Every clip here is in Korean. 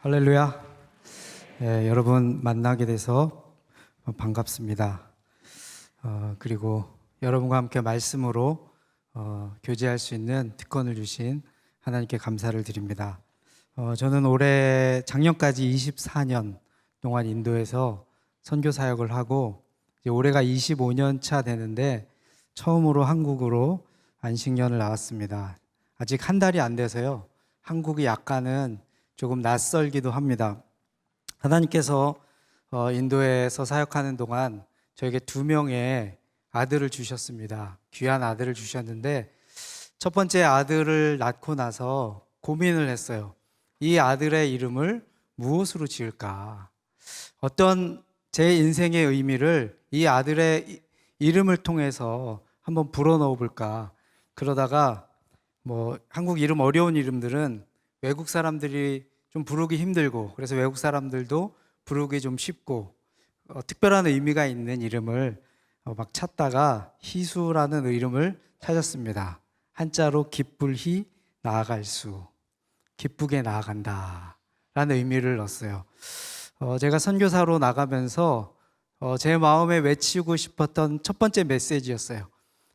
할렐루야. 여러분 만나게 돼서 반갑습니다. 그리고 여러분과 함께 말씀으로 교제할 수 있는 특권을 주신 하나님께 감사를 드립니다. 저는 작년까지 24년 동안 인도에서 선교 사역을 하고 이제 올해가 25년 차 되는데 처음으로 한국으로 안식년을 나왔습니다. 아직 한 달이 안 돼서요. 한국이 약간은 조금 낯설기도 합니다. 하나님께서 인도에서 사역하는 동안 저에게 2명의 아들을 주셨습니다. 귀한 아들을 주셨는데 첫 번째 아들을 낳고 나서 고민을 했어요. 이 아들의 이름을 무엇으로 지을까? 어떤 제 인생의 의미를 이 아들의 이름을 통해서 한번 불어넣어 볼까? 그러다가 한국 이름 어려운 이름들은 외국 사람들이 좀 부르기 힘들고 그래서 외국 사람들도 부르기 좀 쉽고 특별한 의미가 있는 이름을 막 찾다가 희수라는 이름을 찾았습니다. 한자로 기쁠히 나아갈 수, 기쁘게 나아간다 라는 의미를 넣었어요. 제가 선교사로 나가면서 제 마음에 외치고 싶었던 첫 번째 메시지였어요.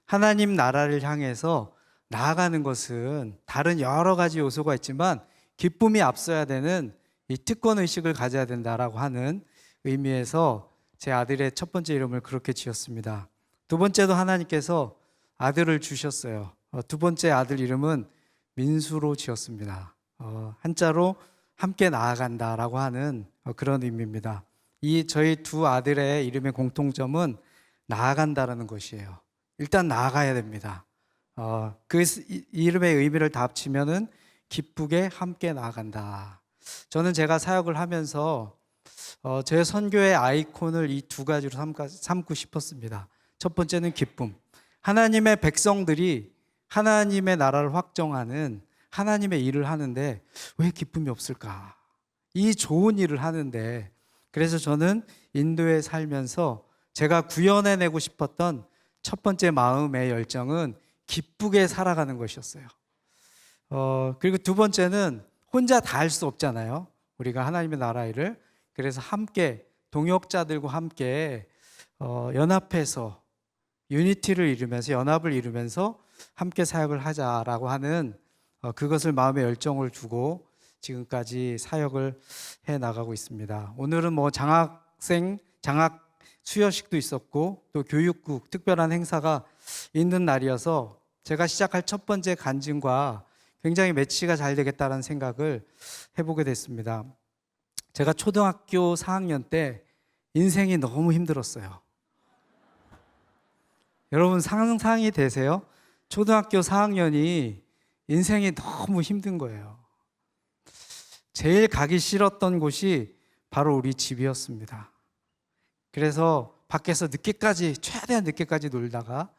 하나님 나라를 향해서 나아가는 것은 다른 여러 가지 요소가 있지만 기쁨이 앞서야 되는 이 특권의식을 가져야 된다라고 하는 의미에서 제 아들의 첫 번째 이름을 그렇게 지었습니다. 두 번째도 하나님께서 아들을 주셨어요. 두 번째 아들 이름은 민수로 지었습니다. 한자로 함께 나아간다라고 하는 그런 의미입니다. 이 저희 두 아들의 이름의 공통점은 나아간다라는 것이에요. 일단 나아가야 됩니다. 그 이름의 의미를 다 합치면은 기쁘게 함께 나아간다. 저는 제가 사역을 하면서 제 선교의 아이콘을 이 두 가지로 삼고 싶었습니다. 첫 번째는 기쁨. 하나님의 백성들이 하나님의 나라를 확정하는 하나님의 일을 하는데 왜 기쁨이 없을까? 이 좋은 일을 하는데 그래서 저는 인도에 살면서 제가 구현해내고 싶었던 첫 번째 마음의 열정은 기쁘게 살아가는 것이었어요. 그리고 두 번째는 혼자 다 할 수 없잖아요. 우리가 하나님의 나라 일을. 그래서 함께 동역자들과 함께 연합해서 유니티를 이루면서 연합을 이루면서 함께 사역을 하자라고 하는 그것을 마음의 열정을 두고 지금까지 사역을 해 나가고 있습니다. 오늘은 장학 수여식도 있었고 또 교육국 특별한 행사가 있는 날이어서 제가 시작할 첫 번째 간증과 굉장히 매치가 잘 되겠다는 생각을 해보게 됐습니다. 제가 초등학교 4학년 때 인생이 너무 힘들었어요. 여러분 상상이 되세요? 초등학교 4학년이 인생이 너무 힘든 거예요. 제일 가기 싫었던 곳이 바로 우리 집이었습니다. 그래서 밖에서 최대한 늦게까지 놀다가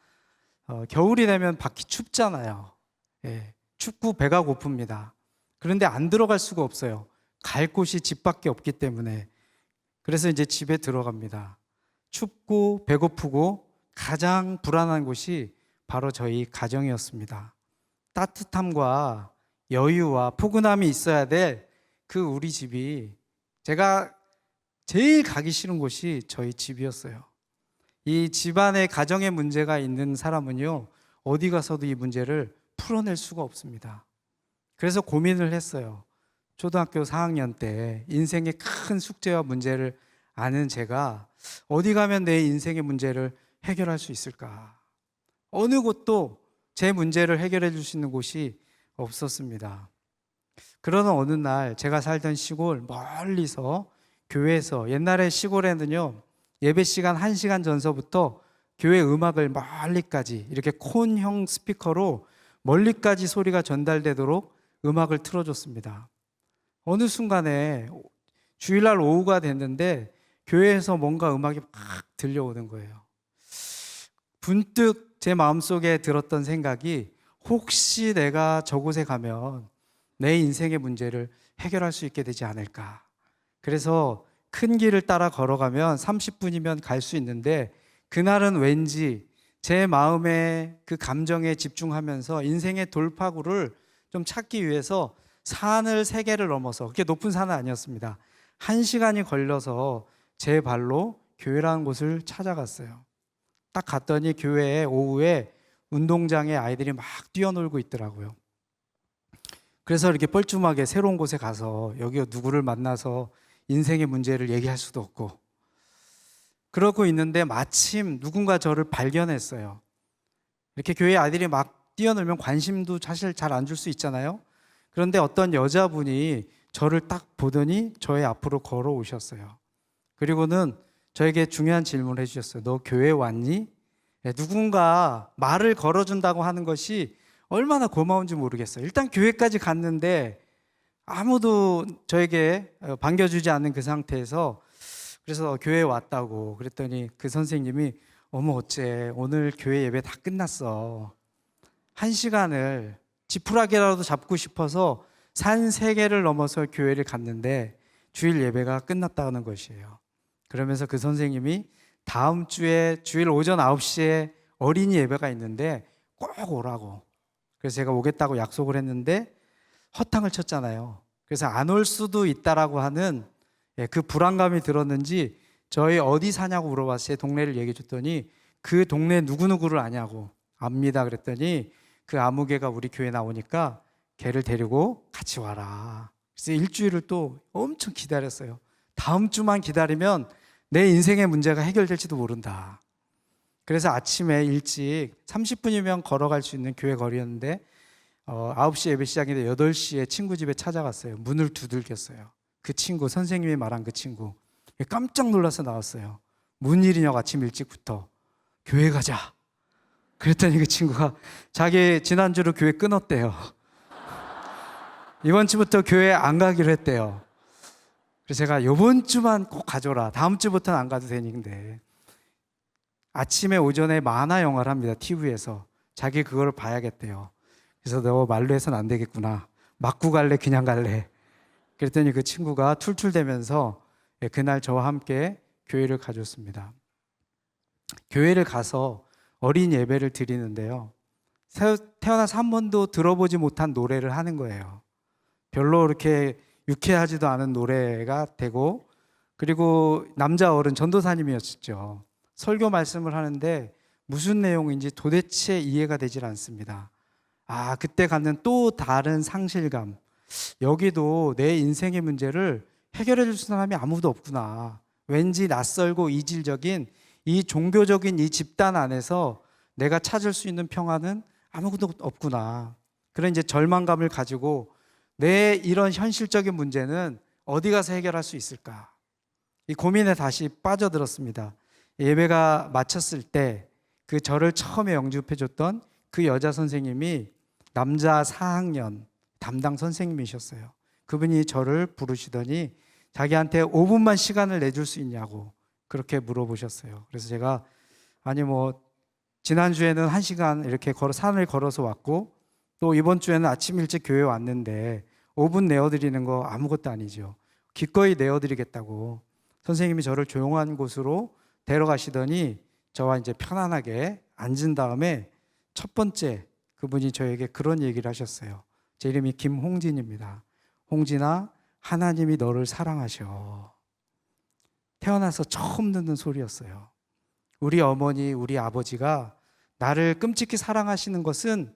겨울이 되면 밖이 춥잖아요. 춥고 배가 고픕니다. 그런데 안 들어갈 수가 없어요. 갈 곳이 집밖에 없기 때문에. 그래서 이제 집에 들어갑니다. 춥고 배고프고 가장 불안한 곳이 바로 저희 가정이었습니다. 따뜻함과 여유와 포근함이 있어야 될 그 우리 집이 제가 제일 가기 싫은 곳이 저희 집이었어요. 이 집안에 가정에 문제가 있는 사람은요, 어디 가서도 이 문제를 풀어낼 수가 없습니다. 그래서 고민을 했어요. 초등학교 4학년 때 인생의 큰 숙제와 문제를 아는 제가 어디 가면 내 인생의 문제를 해결할 수 있을까? 어느 곳도 제 문제를 해결해 줄 수 있는 곳이 없었습니다. 그러던 어느 날 제가 살던 시골 멀리서 교회에서 옛날에 시골에는요 예배 시간 1시간 전서부터 교회 음악을 멀리까지 이렇게 콘형 스피커로 멀리까지 소리가 전달되도록 음악을 틀어줬습니다. 어느 순간에 주일날 오후가 됐는데 교회에서 뭔가 음악이 막 들려오는 거예요. 문득 제 마음속에 들었던 생각이 혹시 내가 저곳에 가면 내 인생의 문제를 해결할 수 있게 되지 않을까. 그래서 큰 길을 따라 걸어가면 30분이면 갈 수 있는데 그날은 왠지 제 마음의 그 감정에 집중하면서 인생의 돌파구를 좀 찾기 위해서 산을 3개를 넘어서, 그렇게 높은 산은 아니었습니다. 1시간이 걸려서 제 발로 교회라는 곳을 찾아갔어요. 딱 갔더니 교회에 오후에 운동장에 아이들이 막 뛰어놀고 있더라고요. 그래서 이렇게 뻘쭘하게 새로운 곳에 가서 여기 누구를 만나서 인생의 문제를 얘기할 수도 없고, 그러고 있는데 마침 누군가 저를 발견했어요. 이렇게 교회 아이들이 막 뛰어놀면 관심도 사실 잘 안 줄 수 있잖아요. 그런데 어떤 여자분이 저를 딱 보더니 저의 앞으로 걸어오셨어요. 그리고는 저에게 중요한 질문을 해주셨어요. 너 교회 왔니? 네, 누군가 말을 걸어준다고 하는 것이 얼마나 고마운지 모르겠어요. 일단 교회까지 갔는데 아무도 저에게 반겨주지 않는 그 상태에서, 그래서 교회에 왔다고 그랬더니 그 선생님이 어머 어째 오늘 교회 예배 다 끝났어. 1시간을 지푸라기라도 잡고 싶어서 산 3개를 넘어서 교회를 갔는데 주일 예배가 끝났다는 것이에요. 그러면서 그 선생님이 다음 주에 주일 오전 9시에 어린이 예배가 있는데 꼭 오라고. 그래서 제가 오겠다고 약속을 했는데 허탕을 쳤잖아요. 그래서 안 올 수도 있다라고 하는 그 불안감이 들었는지 저희 어디 사냐고 물어봤어요. 제 동네를 얘기해 줬더니 그 동네 누구누구를 아냐고. 압니다 그랬더니 그 아무개가 우리 교회 나오니까 걔를 데리고 같이 와라. 그래서 일주일을 또 엄청 기다렸어요. 다음 주만 기다리면 내 인생의 문제가 해결될지도 모른다. 그래서 아침에 일찍 30분이면 걸어갈 수 있는 교회 거리였는데 9시 예배 시작인데 8시에 친구 집에 찾아갔어요. 문을 두들겼어요. 그 친구, 선생님이 말한 그 친구 깜짝 놀라서 나왔어요. 뭔 일이냐고 아침 일찍부터. 교회 가자. 그랬더니 그 친구가 자기 지난주로 교회 끊었대요. 이번 주부터 교회 안 가기로 했대요. 그래서 제가 이번 주만 꼭 가줘라. 다음 주부터는 안 가도 되는데. 아침에 오전에 만화 영화를 합니다. TV에서. 자기 그걸 봐야겠대요. 그래서 너 말로 해서는 안 되겠구나. 맞고 갈래? 그냥 갈래? 그랬더니 그 친구가 툴툴대면서 그날 저와 함께 교회를 가줬습니다. 교회를 가서 어린 예배를 드리는데요. 태어나서 한 번도 들어보지 못한 노래를 하는 거예요. 별로 그렇게 유쾌하지도 않은 노래가 되고, 그리고 남자 어른 전도사님이었죠. 설교 말씀을 하는데 무슨 내용인지 도대체 이해가 되질 않습니다. 아, 그때 갖는 또 다른 상실감. 여기도 내 인생의 문제를 해결해 줄 사람이 아무도 없구나. 왠지 낯설고 이질적인 이 종교적인 이 집단 안에서 내가 찾을 수 있는 평화는 아무것도 없구나. 그런 이제 절망감을 가지고 내 이런 현실적인 문제는 어디 가서 해결할 수 있을까? 이 고민에 다시 빠져들었습니다. 예배가 마쳤을 때 그 저를 처음에 영접해 줬던 그 여자 선생님이 남자 4학년 담당 선생님이셨어요. 그분이 저를 부르시더니 자기한테 5분만 시간을 내줄 수 있냐고 그렇게 물어보셨어요. 그래서 제가 아니 뭐 지난주에는 1시간 이렇게 산을 걸어서 왔고 또 이번 주에는 아침 일찍 교회 왔는데 5분 내어드리는 거 아무것도 아니죠. 기꺼이 내어드리겠다고 선생님이 저를 조용한 곳으로 데려가시더니 저와 이제 편안하게 앉은 다음에 첫 번째 그분이 저에게 그런 얘기를 하셨어요. 제 이름이 김홍진입니다. 홍진아, 하나님이 너를 사랑하셔. 태어나서 처음 듣는 소리였어요. 우리 어머니, 우리 아버지가 나를 끔찍히 사랑하시는 것은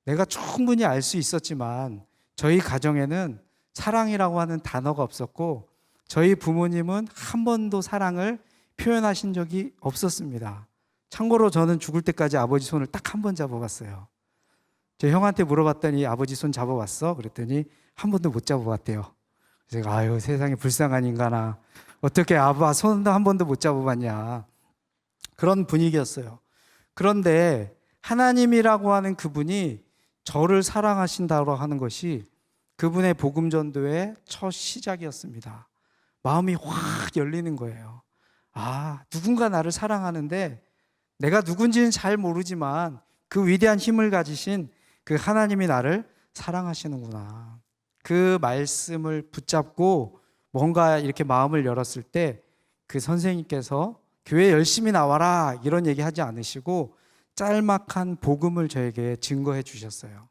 내가 충분히 알 수 있었지만 저희 가정에는 사랑이라고 하는 단어가 없었고 저희 부모님은 한 번도 사랑을 표현하신 적이 없었습니다. 참고로 저는 죽을 때까지 아버지 손을 딱 한 번 잡아봤어요. 제 형한테 물어봤더니 아버지 손 잡아봤어? 그랬더니 한 번도 못 잡아봤대요. 그래서 제가 아유 세상에 불쌍한 인간아. 어떻게 아빠 손도 한 번도 못 잡아봤냐. 그런 분위기였어요. 그런데 하나님이라고 하는 그분이 저를 사랑하신다고 하는 것이 그분의 복음 전도의 첫 시작이었습니다. 마음이 확 열리는 거예요. 아, 누군가 나를 사랑하는데 내가 누군지는 잘 모르지만 그 위대한 힘을 가지신 그 하나님이 나를 사랑하시는구나. 그 말씀을 붙잡고 뭔가 이렇게 마음을 열었을 때 그 선생님께서 교회 열심히 나와라 이런 얘기 하지 않으시고 짤막한 복음을 저에게 증거해 주셨어요.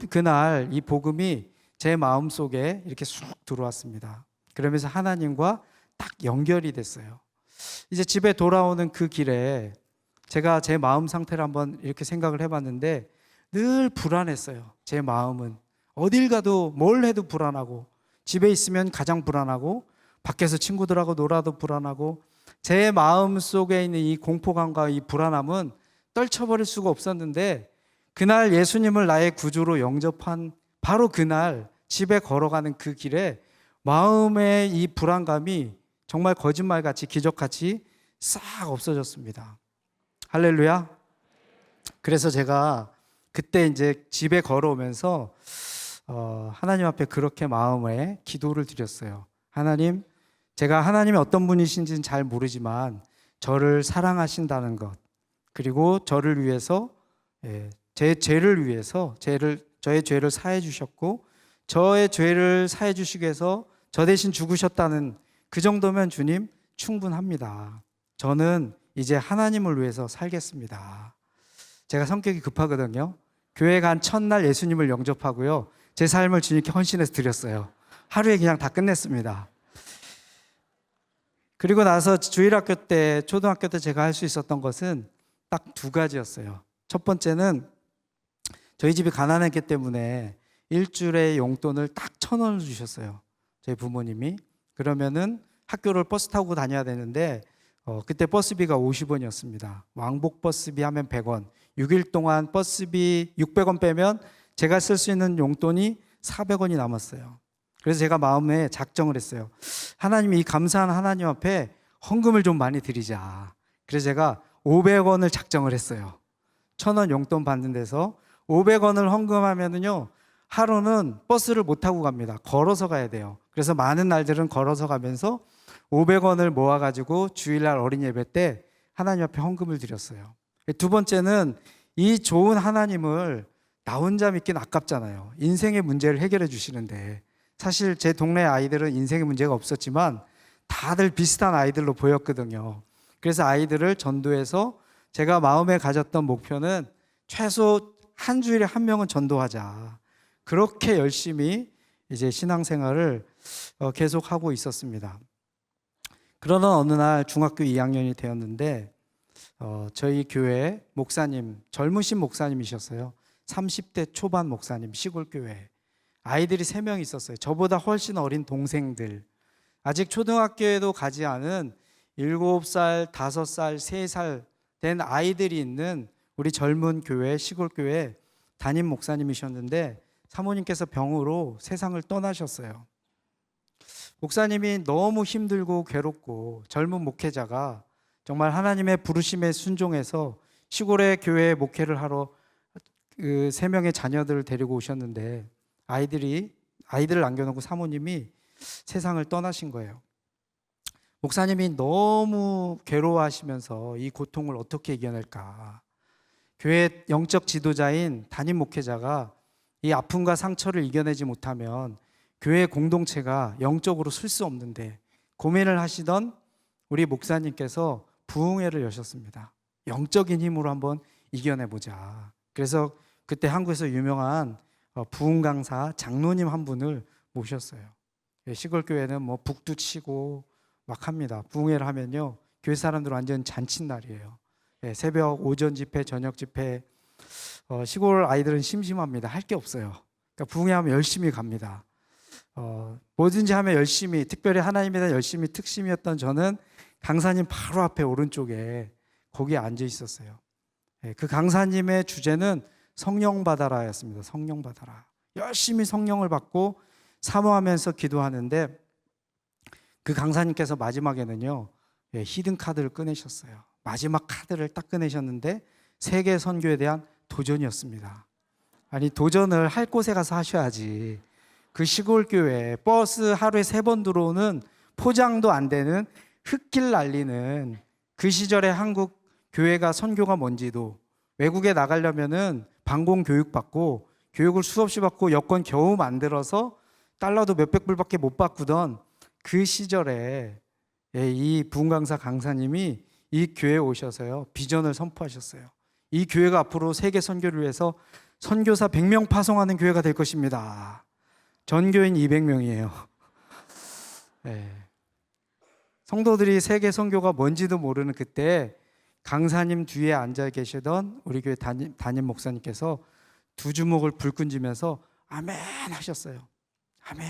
그날 이 복음이 제 마음 속에 이렇게 쑥 들어왔습니다. 그러면서 하나님과 딱 연결이 됐어요. 이제 집에 돌아오는 그 길에 제가 제 마음 상태를 한번 이렇게 생각을 해봤는데 늘 불안했어요. 제 마음은 어딜 가도 뭘 해도 불안하고, 집에 있으면 가장 불안하고, 밖에서 친구들하고 놀아도 불안하고, 제 마음 속에 있는 이 공포감과 이 불안함은 떨쳐버릴 수가 없었는데, 그날 예수님을 나의 구주로 영접한 바로 그날 집에 걸어가는 그 길에 마음의 이 불안감이 정말 거짓말같이 기적같이 싹 없어졌습니다. 할렐루야. 그래서 제가 그때 이제 집에 걸어오면서 하나님 앞에 그렇게 마음에 기도를 드렸어요. 하나님, 제가 하나님이 어떤 분이신지는 잘 모르지만 저를 사랑하신다는 것, 그리고 저를 위해서, 제 죄를 위해서 저의 죄를 사해 주셨고, 저의 죄를 사해 주시기 위해서 저 대신 죽으셨다는 그 정도면 주님 충분합니다. 저는 이제 하나님을 위해서 살겠습니다. 제가 성격이 급하거든요. 교회 간 첫날 예수님을 영접하고요, 제 삶을 주님께 헌신해서 드렸어요. 하루에 그냥 다 끝냈습니다. 그리고 나서 주일학교 때, 초등학교 때 제가 할 수 있었던 것은 딱 두 가지였어요. 첫 번째는 저희 집이 가난했기 때문에 일주일에 용돈을 딱 1,000원을 주셨어요. 저희 부모님이. 그러면은 학교를 버스 타고 다녀야 되는데 그때 버스비가 50원이었습니다. 왕복 버스비 하면 100원. 6일 동안 버스비 600원 빼면 제가 쓸 수 있는 용돈이 400원이 남았어요. 그래서 제가 마음에 작정을 했어요. 하나님이 이 감사한 하나님 앞에 헌금을 좀 많이 드리자. 그래서 제가 500원을 작정을 했어요. 1,000원 용돈 받는 데서 500원을 헌금하면은요, 하루는 버스를 못 타고 갑니다. 걸어서 가야 돼요. 그래서 많은 날들은 걸어서 가면서 500원을 모아가지고 주일날 어린 예배 때 하나님 앞에 헌금을 드렸어요. 두 번째는 이 좋은 하나님을 나 혼자 믿긴 아깝잖아요. 인생의 문제를 해결해 주시는데, 사실 제 동네 아이들은 인생의 문제가 없었지만 다들 비슷한 아이들로 보였거든요. 그래서 아이들을 전도해서 제가 마음에 가졌던 목표는 최소 한 주일에 한 명은 전도하자. 그렇게 열심히 이제 신앙생활을 계속하고 있었습니다. 그러던 어느 날 중학교 2학년이 되었는데 저희 교회 목사님, 젊으신 목사님이셨어요. 30대 초반 목사님, 시골교회. 아이들이 3명 있었어요. 저보다 훨씬 어린 동생들. 아직 초등학교에도 가지 않은 7살, 5살, 3살 된 아이들이 있는 우리 젊은 교회, 시골교회 담임 목사님이셨는데 사모님께서 병으로 세상을 떠나셨어요. 목사님이 너무 힘들고 괴롭고 젊은 목회자가 정말 하나님의 부르심에 순종해서 시골의 교회에 목회를 하러 그 3명의 자녀들을 데리고 오셨는데 아이들을 남겨놓고 사모님이 세상을 떠나신 거예요. 목사님이 너무 괴로워하시면서 이 고통을 어떻게 이겨낼까? 교회 영적 지도자인 담임 목회자가 이 아픔과 상처를 이겨내지 못하면 교회 공동체가 영적으로 설 수 없는데 고민을 하시던 우리 목사님께서 부흥회를 여셨습니다. 영적인 힘으로 한번 이겨내보자. 그래서 그때 한국에서 유명한 부흥 강사 장로님 한 분을 모셨어요. 시골 교회는 뭐 북도 치고 막 합니다. 부흥회를 하면요, 교회 사람들 완전 잔칫날이에요. 새벽 오전 집회, 저녁 집회. 시골 아이들은 심심합니다. 할 게 없어요. 그러니까 부흥회하면 열심히 갑니다. 뭐든지 하면 열심히, 특별히 하나님에 대한 열심히 특심이었던 저는 강사님 바로 앞에 오른쪽에 거기에 앉아 있었어요. 그 강사님의 주제는 성령 받아라였습니다. 성령 받아라. 열심히 성령을 받고 사모하면서 기도하는데 그 강사님께서 마지막에는요, 히든 카드를 꺼내셨어요. 마지막 카드를 딱 꺼내셨는데 세계 선교에 대한 도전이었습니다. 아니, 도전을 할 곳에 가서 하셔야지. 그 시골 교회 버스 하루에 3번 들어오는 포장도 안 되는 흙길 날리는 그 시절에 한국 교회가 선교가 뭔지도, 외국에 나가려면은 방공 교육 받고 교육을 수없이 받고 여권 겨우 만들어서 달러도 몇백 불밖에 못 바꾸던 그 시절에 이 부흥강사 강사님이 이 교회에 오셔서요, 비전을 선포하셨어요. 이 교회가 앞으로 세계 선교를 위해서 선교사 100명 파송하는 교회가 될 것입니다. 전교인 200명이에요. 네. 성도들이 세계 선교가 뭔지도 모르는 그때 강사님 뒤에 앉아 계시던 우리 교회 담임 목사님께서 두 주먹을 불끈 쥐면서 아멘 하셨어요. 아멘.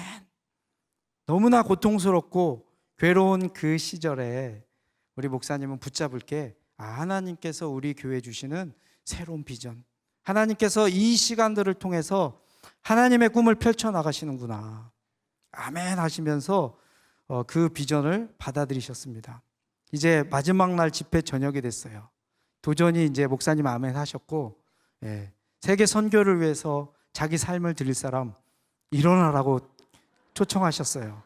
너무나 고통스럽고 괴로운 그 시절에 우리 목사님은 붙잡을 게 하나님께서 우리 교회에 주시는 새로운 비전, 하나님께서 이 시간들을 통해서 하나님의 꿈을 펼쳐나가시는구나, 아멘 하시면서 그 비전을 받아들이셨습니다. 이제 마지막 날 집회 저녁이 됐어요. 도전히 이제 목사님 아멘 하셨고, 세계 선교를 위해서 자기 삶을 드릴 사람 일어나라고 초청하셨어요.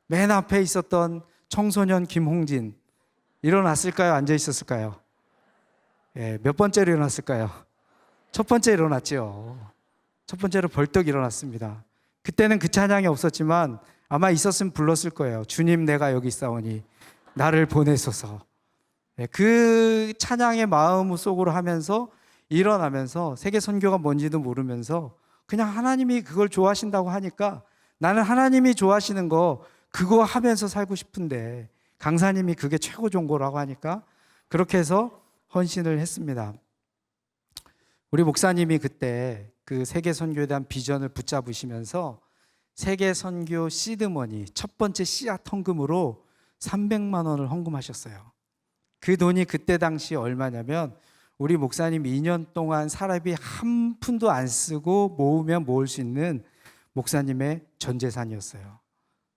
맨 앞에 있었던 청소년 김홍진 일어났을까요? 앉아 있었을까요? 몇 번째로 일어났을까요? 첫 번째 일어났죠. 첫 번째로 벌떡 일어났습니다. 그때는 그 찬양이 없었지만 아마 있었으면 불렀을 거예요. 주님 내가 여기 있사오니 나를 보내소서. 그 찬양의 마음 속으로 하면서 일어나면서 세계 선교가 뭔지도 모르면서 그냥 하나님이 그걸 좋아하신다고 하니까 나는 하나님이 좋아하시는 거 그거 하면서 살고 싶은데 강사님이 그게 최고 좋은 거라고 하니까 그렇게 해서 헌신을 했습니다. 우리 목사님이 그때 그 세계 선교에 대한 비전을 붙잡으시면서 세계 선교 시드머니 첫 번째 씨앗 헌금으로 300만 원을 헌금하셨어요. 그 돈이 그때 당시 얼마냐면 우리 목사님 2년 동안 사람이 한 푼도 안 쓰고 모으면 모을 수 있는 목사님의 전 재산이었어요.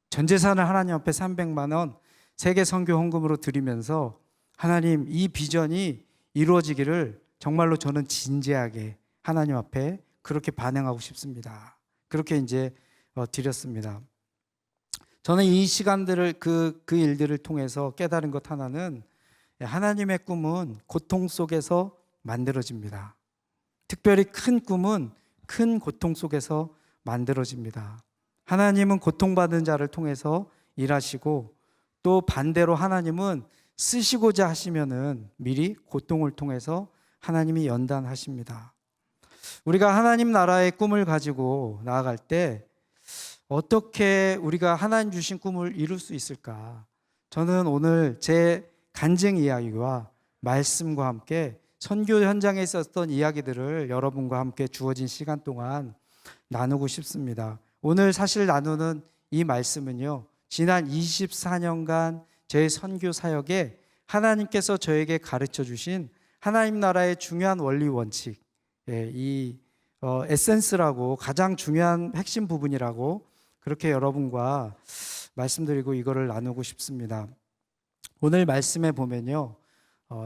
전 재산을 하나님 앞에 300만 원 세계 선교 헌금으로 드리면서 하나님 이 비전이 이루어지기를 정말로 저는 진지하게 하나님 앞에 그렇게 반응하고 싶습니다. 그렇게 이제 드렸습니다. 저는 이 시간들을 그 일들을 통해서 깨달은 것 하나는 하나님의 꿈은 고통 속에서 만들어집니다. 특별히 큰 꿈은 큰 고통 속에서 만들어집니다. 하나님은 고통받은 자를 통해서 일하시고 또 반대로 하나님은 쓰시고자 하시면은 미리 고통을 통해서 하나님이 연단하십니다. 우리가 하나님 나라의 꿈을 가지고 나아갈 때 어떻게 우리가 하나님 주신 꿈을 이룰 수 있을까? 저는 오늘 제 간증 이야기와 말씀과 함께 선교 현장에 있었던 이야기들을 여러분과 함께 주어진 시간 동안 나누고 싶습니다. 오늘 사실 나누는 이 말씀은요, 지난 24년간 제 선교 사역에 하나님께서 저에게 가르쳐 주신 하나님 나라의 중요한 원리 원칙, 이 에센스라고 가장 중요한 핵심 부분이라고 그렇게 여러분과 말씀드리고 이거를 나누고 싶습니다. 오늘 말씀에 보면요,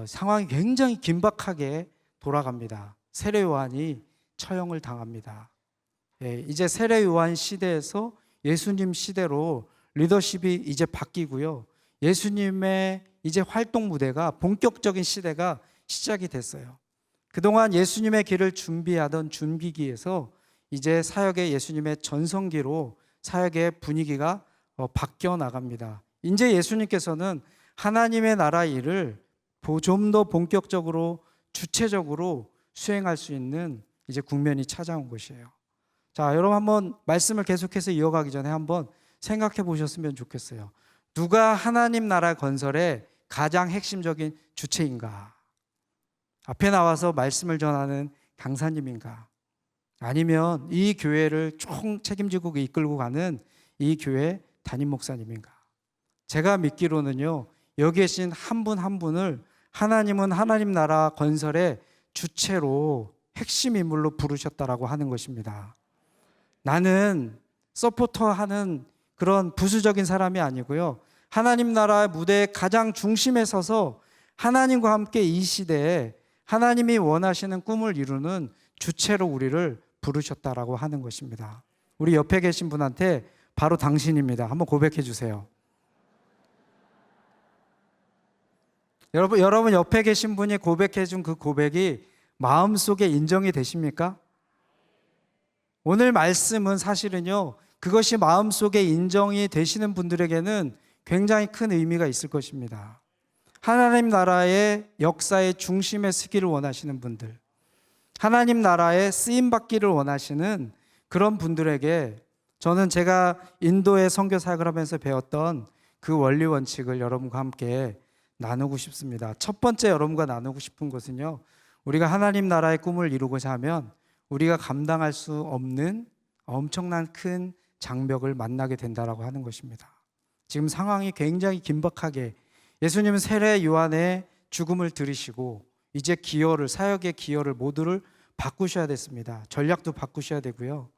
상황이 굉장히 긴박하게 돌아갑니다. 세례 요한이 처형을 당합니다. 이제 세례 요한 시대에서 예수님 시대로 리더십이 이제 바뀌고요. 예수님의 이제 활동 무대가 본격적인 시대가 시작이 됐어요. 그동안 예수님의 길을 준비하던 준비기에서 이제 사역의 예수님의 전성기로 사역의 분위기가 바뀌어 나갑니다. 이제 예수님께서는 하나님의 나라 일을 좀 더 본격적으로 주체적으로 수행할 수 있는 이제 국면이 찾아온 것이에요. 자, 여러분 한번 말씀을 계속해서 이어가기 전에 한번 생각해 보셨으면 좋겠어요. 누가 하나님 나라 건설의 가장 핵심적인 주체인가? 앞에 나와서 말씀을 전하는 강사님인가? 아니면 이 교회를 총 책임지고 이끌고 가는 이 교회 담임 목사님인가? 제가 믿기로는요, 여기 계신 한 분 한 분을 하나님은 하나님 나라 건설의 주체로 핵심 인물로 부르셨다라고 하는 것입니다. 나는 서포터하는 그런 부수적인 사람이 아니고요, 하나님 나라의 무대의 가장 중심에 서서 하나님과 함께 이 시대에 하나님이 원하시는 꿈을 이루는 주체로 우리를 부르셨다라고 하는 것입니다. 우리 옆에 계신 분한테 바로 당신입니다. 한번 고백해 주세요. 여러분 옆에 계신 분이 고백해 준 그 고백이 마음속에 인정이 되십니까? 오늘 말씀은 사실은요, 그것이 마음속에 인정이 되시는 분들에게는 굉장히 큰 의미가 있을 것입니다. 하나님 나라의 역사의 중심에 서기를 원하시는 분들, 하나님 나라에 쓰임받기를 원하시는 그런 분들에게 저는 제가 인도의 선교 사역을 하면서 배웠던 그 원리 원칙을 여러분과 함께 나누고 싶습니다. 첫 번째 여러분과 나누고 싶은 것은요, 우리가 하나님 나라의 꿈을 이루고자 하면 우리가 감당할 수 없는 엄청난 큰 장벽을 만나게 된다라고 하는 것입니다. 지금 상황이 굉장히 긴박하게, 예수님은 세례 요한의 죽음을 들으시고 이제 사역의 기여를 모두를 바꾸셔야 됐습니다. 전략도 바꾸셔야 되고요.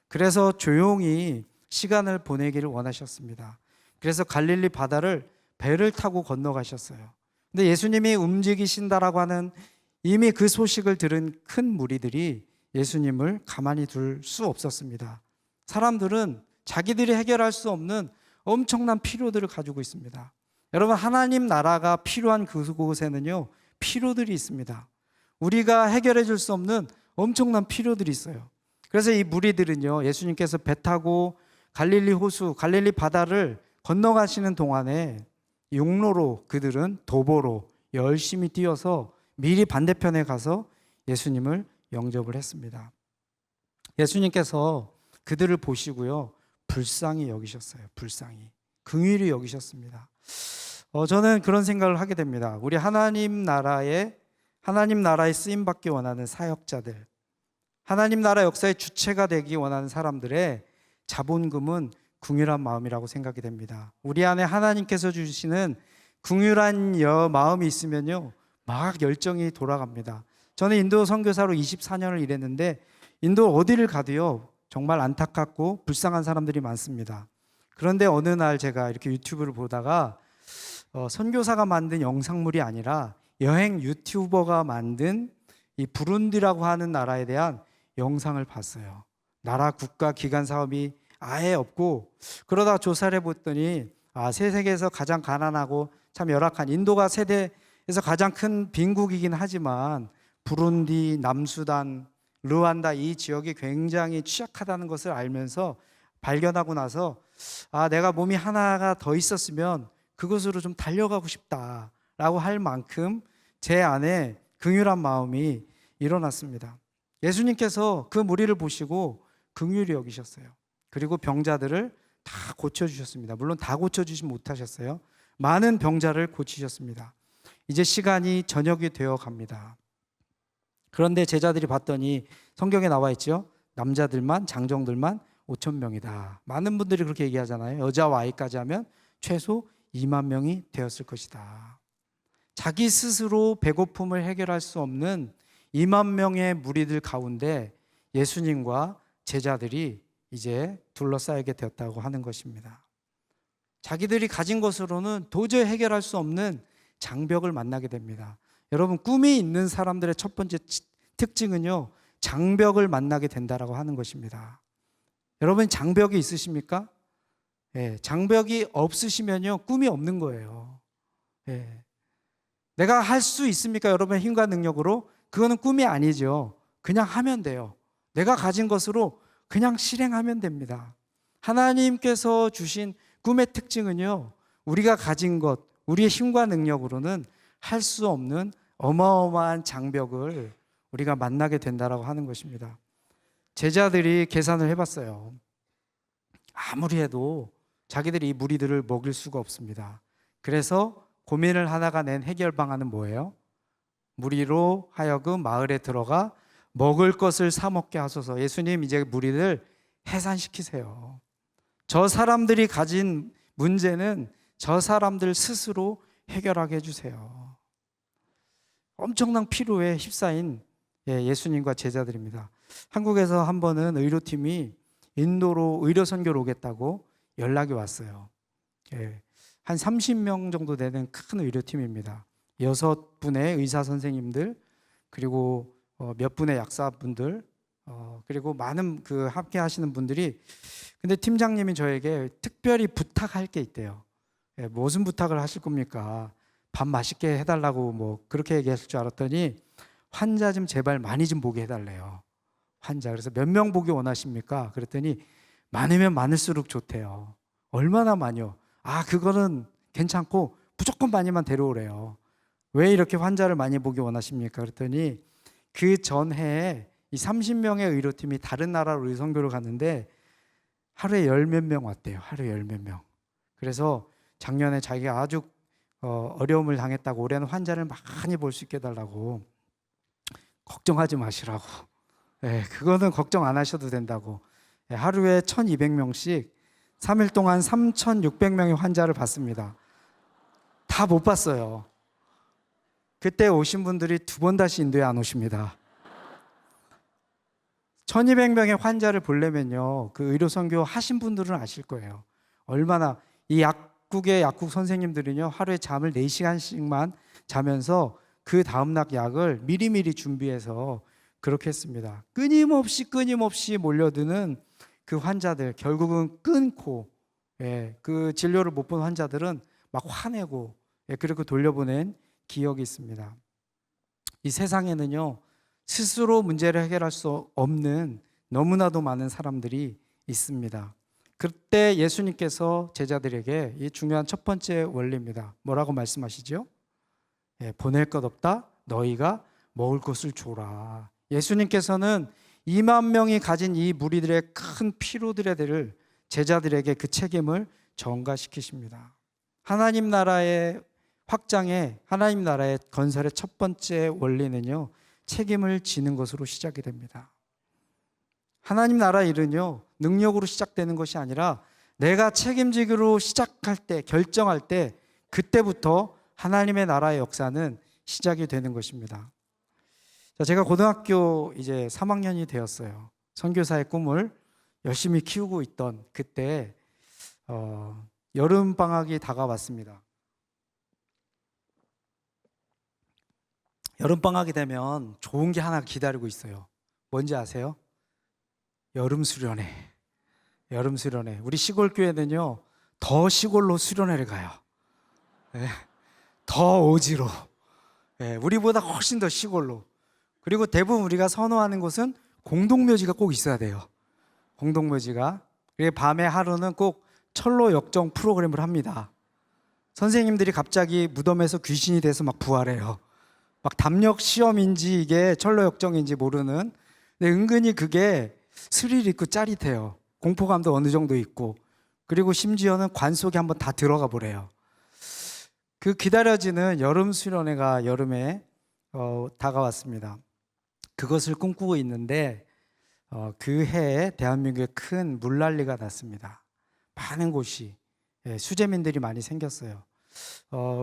그래서 조용히 시간을 보내기를 원하셨습니다. 그래서 갈릴리 바다를 배를 타고 건너가셨어요. 근데 예수님이 움직이신다라고 하는 이미 그 소식을 들은 큰 무리들이 예수님을 가만히 둘 수 없었습니다. 사람들은 자기들이 해결할 수 없는 엄청난 필요들을 가지고 있습니다. 여러분, 하나님 나라가 필요한 그곳에는요, 필요들이 있습니다. 우리가 해결해 줄 수 없는 엄청난 필요들이 있어요. 그래서 이 무리들은요, 예수님께서 배 타고 갈릴리 호수, 갈릴리 바다를 건너가시는 동안에 용로로 그들은 도보로 열심히 뛰어서 미리 반대편에 가서 예수님을 영접을 했습니다. 예수님께서 그들을 보시고요, 불쌍히 여기셨어요. 불쌍히. 긍휼히 여기셨습니다. 저는 그런 생각을 하게 됩니다. 우리 하나님 나라에 쓰임 받기 원하는 사역자들, 하나님 나라 역사의 주체가 되기 원하는 사람들의 자본금은 긍휼한 마음이라고 생각이 됩니다. 우리 안에 하나님께서 주시는 긍휼한 마음이 있으면요, 막 열정이 돌아갑니다. 저는 인도 선교사로 24년을 일했는데 인도 어디를 가도요, 정말 안타깝고 불쌍한 사람들이 많습니다. 그런데 어느 날 제가 이렇게 유튜브를 보다가 선교사가 만든 영상물이 아니라 여행 유튜버가 만든 이 부룬디라고 하는 나라에 대한 영상을 봤어요. 나라 국가 기관 사업이 아예 없고, 그러다 조사를 해봤더니 세계에서 가장 가난하고 참 열악한, 인도가 세계에서 가장 큰 빈국이긴 하지만 부룬디, 남수단, 르완다 이 지역이 굉장히 취약하다는 것을 알면서 발견하고 나서 내가 몸이 하나가 더 있었으면 그곳으로 좀 달려가고 싶다라고 할 만큼 제 안에 긍휼한 마음이 일어났습니다. 예수님께서 그 무리를 보시고 긍휼히 여기셨어요. 그리고 병자들을 다 고쳐주셨습니다. 물론 다 고쳐주지 못하셨어요. 많은 병자를 고치셨습니다. 이제 시간이 저녁이 되어 갑니다. 그런데 제자들이 봤더니 성경에 나와 있죠. 남자들만, 장정들만 5,000명이다. 많은 분들이 그렇게 얘기하잖아요. 여자와 아이까지 하면 최소 2만 명이 되었을 것이다. 자기 스스로 배고픔을 해결할 수 없는 2만 명의 무리들 가운데 예수님과 제자들이 이제 둘러싸이게 되었다고 하는 것입니다. 자기들이 가진 것으로는 도저히 해결할 수 없는 장벽을 만나게 됩니다. 여러분, 꿈이 있는 사람들의 첫 번째 특징은요, 장벽을 만나게 된다라고 하는 것입니다. 여러분, 장벽이 있으십니까? 장벽이 없으시면요, 꿈이 없는 거예요. 내가 할 수 있습니까? 여러분의 힘과 능력으로? 그거는 꿈이 아니죠. 그냥 하면 돼요. 내가 가진 것으로 그냥 실행하면 됩니다. 하나님께서 주신 꿈의 특징은요, 우리가 가진 것, 우리의 힘과 능력으로는 할 수 없는 어마어마한 장벽을 우리가 만나게 된다라고 하는 것입니다. 제자들이 계산을 해봤어요. 아무리 해도 자기들이 이 무리들을 먹일 수가 없습니다. 그래서 고민을 하다가 낸 해결 방안은 뭐예요? 무리로 하여금 마을에 들어가 먹을 것을 사 먹게 하소서. 예수님, 이제 무리를 해산시키세요. 저 사람들이 가진 문제는 저 사람들 스스로 해결하게 해주세요. 엄청난 피로에 휩싸인 예수님과 제자들입니다. 한국에서 한 번은 의료팀이 인도로 의료 선교를 오겠다고 연락이 왔어요. 한 30명 정도 되는 큰 의료팀입니다. 6분의 의사 선생님들, 그리고 몇 분의 약사분들, 그리고 많은 그 함께 하시는 분들이, 근데 팀장님이 저에게 특별히 부탁할 게 있대요. 무슨 부탁을 하실 겁니까? 밥 맛있게 해달라고 뭐 그렇게 얘기했을 줄 알았더니 환자 좀 제발 많이 좀 보게 해달래요. 환자. 그래서 몇 명 보기 원하십니까? 그랬더니 많으면 많을수록 좋대요. 얼마나 많이요? 그거는 괜찮고 무조건 많이만 데려오래요. 왜 이렇게 환자를 많이 보기 원하십니까? 그랬더니 그 전해에 이 30명의 의료팀이 다른 나라로 의선교를 갔는데 하루에 열 몇 명 왔대요. 하루에 열 몇 명. 그래서 작년에 자기가 아주 어려움을 당했다고 올해는 환자를 많이 볼 수 있게 해달라고, 걱정하지 마시라고. 그거는 걱정 안 하셔도 된다고. 하루에 1200명씩 3일 동안 3600명의 환자를 봤습니다. 다 못 봤어요. 그때 오신 분들이 두 번 다시 인도에 안 오십니다. 1200명의 환자를 보려면요, 그 의료 선교 하신 분들은 아실 거예요. 얼마나 이 약국의 약국 선생님들은요, 하루에 잠을 4시간씩만 자면서 그 다음날 약을 미리미리 준비해서 그렇게 했습니다. 끊임없이 몰려드는 그 환자들, 결국은 끊고, 그 진료를 못 본 환자들은 막 화내고, 그리고 돌려보낸 기억이 있습니다. 이 세상에는요, 스스로 문제를 해결할 수 없는 너무나도 많은 사람들이 있습니다. 그때 예수님께서 제자들에게 이 중요한 첫 번째 원리입니다. 뭐라고 말씀하시죠? 보낼 것 없다, 너희가 먹을 것을 줘라. 예수님께서는 2만 명이 가진 이 무리들의 큰 피로들을 제자들에게 그 책임을 전가시키십니다. 하나님 나라의 확장에, 하나님 나라의 건설의 첫 번째 원리는요, 책임을 지는 것으로 시작이 됩니다. 하나님 나라 일은요, 능력으로 시작되는 것이 아니라 내가 책임지기로 시작할 때, 결정할 때, 그때부터 하나님의 나라의 역사는 시작이 되는 것입니다. 자, 제가 고등학교 이제 3학년이 되었어요. 선교사의 꿈을 열심히 키우고 있던 그때 여름 방학이 다가왔습니다. 여름 방학이 되면 좋은 게 하나 기다리고 있어요. 뭔지 아세요? 여름 수련회. 여름 수련회. 우리 시골 교회는요, 더 시골로 수련회를 가요. 더 오지로. 우리보다 훨씬 더 시골로. 그리고 대부분 우리가 선호하는 곳은 공동묘지가 꼭 있어야 돼요. 공동묘지가. 밤에 하루는 꼭 철로 역정 프로그램을 합니다. 선생님들이 갑자기 무덤에서 귀신이 돼서 막 부활해요. 막 담력 시험인지 이게 철로 역정인지 모르는. 근데 은근히 그게 스릴 있고 짜릿해요. 공포감도 어느 정도 있고. 그리고 심지어는 관 속에 한번 다 들어가 보래요. 그 기다려지는 여름 수련회가 여름에 다가왔습니다. 그것을 꿈꾸고 있는데 그 해에 대한민국에 큰 물난리가 났습니다. 많은 곳이, 수재민들이 많이 생겼어요.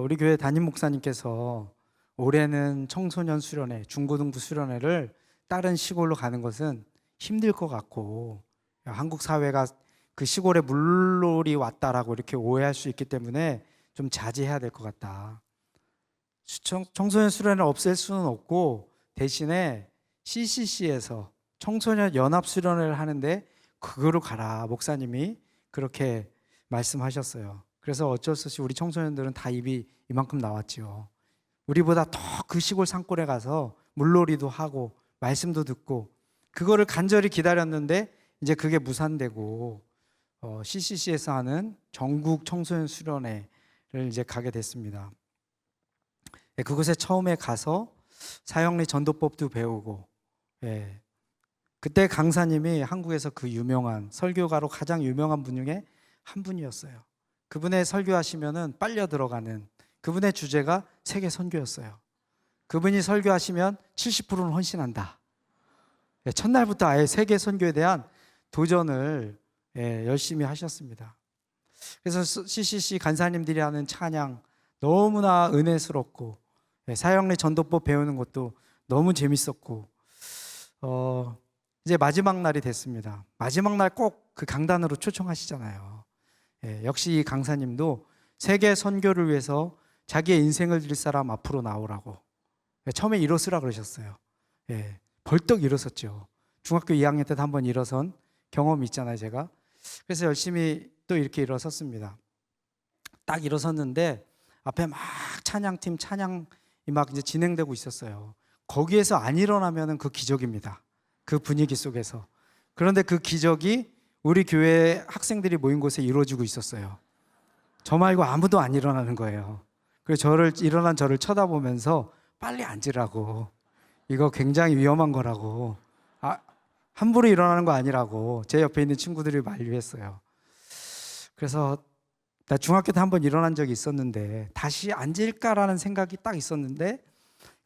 우리 교회 담임 목사님께서 올해는 청소년 수련회, 중고등부 수련회를 다른 시골로 가는 것은 힘들 것 같고, 한국 사회가 그 시골에 물놀이 왔다라고 이렇게 오해할 수 있기 때문에 좀 자제해야 될 것 같다. 청소년 수련회를 없앨 수는 없고 대신에 CCC에서 청소년 연합 수련회를 하는데 그거로 가라. 목사님이 그렇게 말씀하셨어요. 그래서 어쩔 수 없이 우리 청소년들은 다 입이 이만큼 나왔죠. 우리보다 더 그 시골 산골에 가서 물놀이도 하고 말씀도 듣고 그거를 간절히 기다렸는데 이제 그게 무산되고 CCC에서 하는 전국 청소년 수련회를 이제 가게 됐습니다. 그곳에 처음에 가서 사형리 전도법도 배우고, 그때 강사님이 한국에서 그 유명한 설교가로 가장 유명한 분 중에 한 분이었어요. 그분의 설교하시면은 빨려 들어가는 그분의 주제가 세계 선교였어요. 그분이 설교하시면 70%는 헌신한다. 첫날부터 아예 세계 선교에 대한 도전을 열심히 하셨습니다. 그래서 CCC 간사님들이 하는 찬양 너무나 은혜스럽고, 사형리 전도법 배우는 것도 너무 재밌었고, 이제 마지막 날이 됐습니다. 마지막 날 꼭 그 강단으로 초청하시잖아요. 역시 이 강사님도 세계 선교를 위해서 자기의 인생을 드릴 사람 앞으로 나오라고 처음에 일어서라 그러셨어요. 벌떡 일어섰죠. 중학교 2학년 때도 한번 일어선 경험이 있잖아요, 제가. 그래서 열심히 또 이렇게 일어섰습니다. 딱 일어섰는데 앞에 막 찬양팀 찬양이 막 이제 진행되고 있었어요. 거기에서 안 일어나면은 그 기적입니다. 그 분위기 속에서. 그런데 그 기적이 우리 교회 학생들이 모인 곳에 이루어지고 있었어요. 저 말고 아무도 안 일어나는 거예요. 그래서 일어난 저를 쳐다보면서 빨리 앉으라고. 이거 굉장히 위험한 거라고. 함부로 일어나는 거 아니라고 제 옆에 있는 친구들이 만류했어요. 그래서 나 중학교 때 한 번 일어난 적이 있었는데 다시 앉을까라는 생각이 딱 있었는데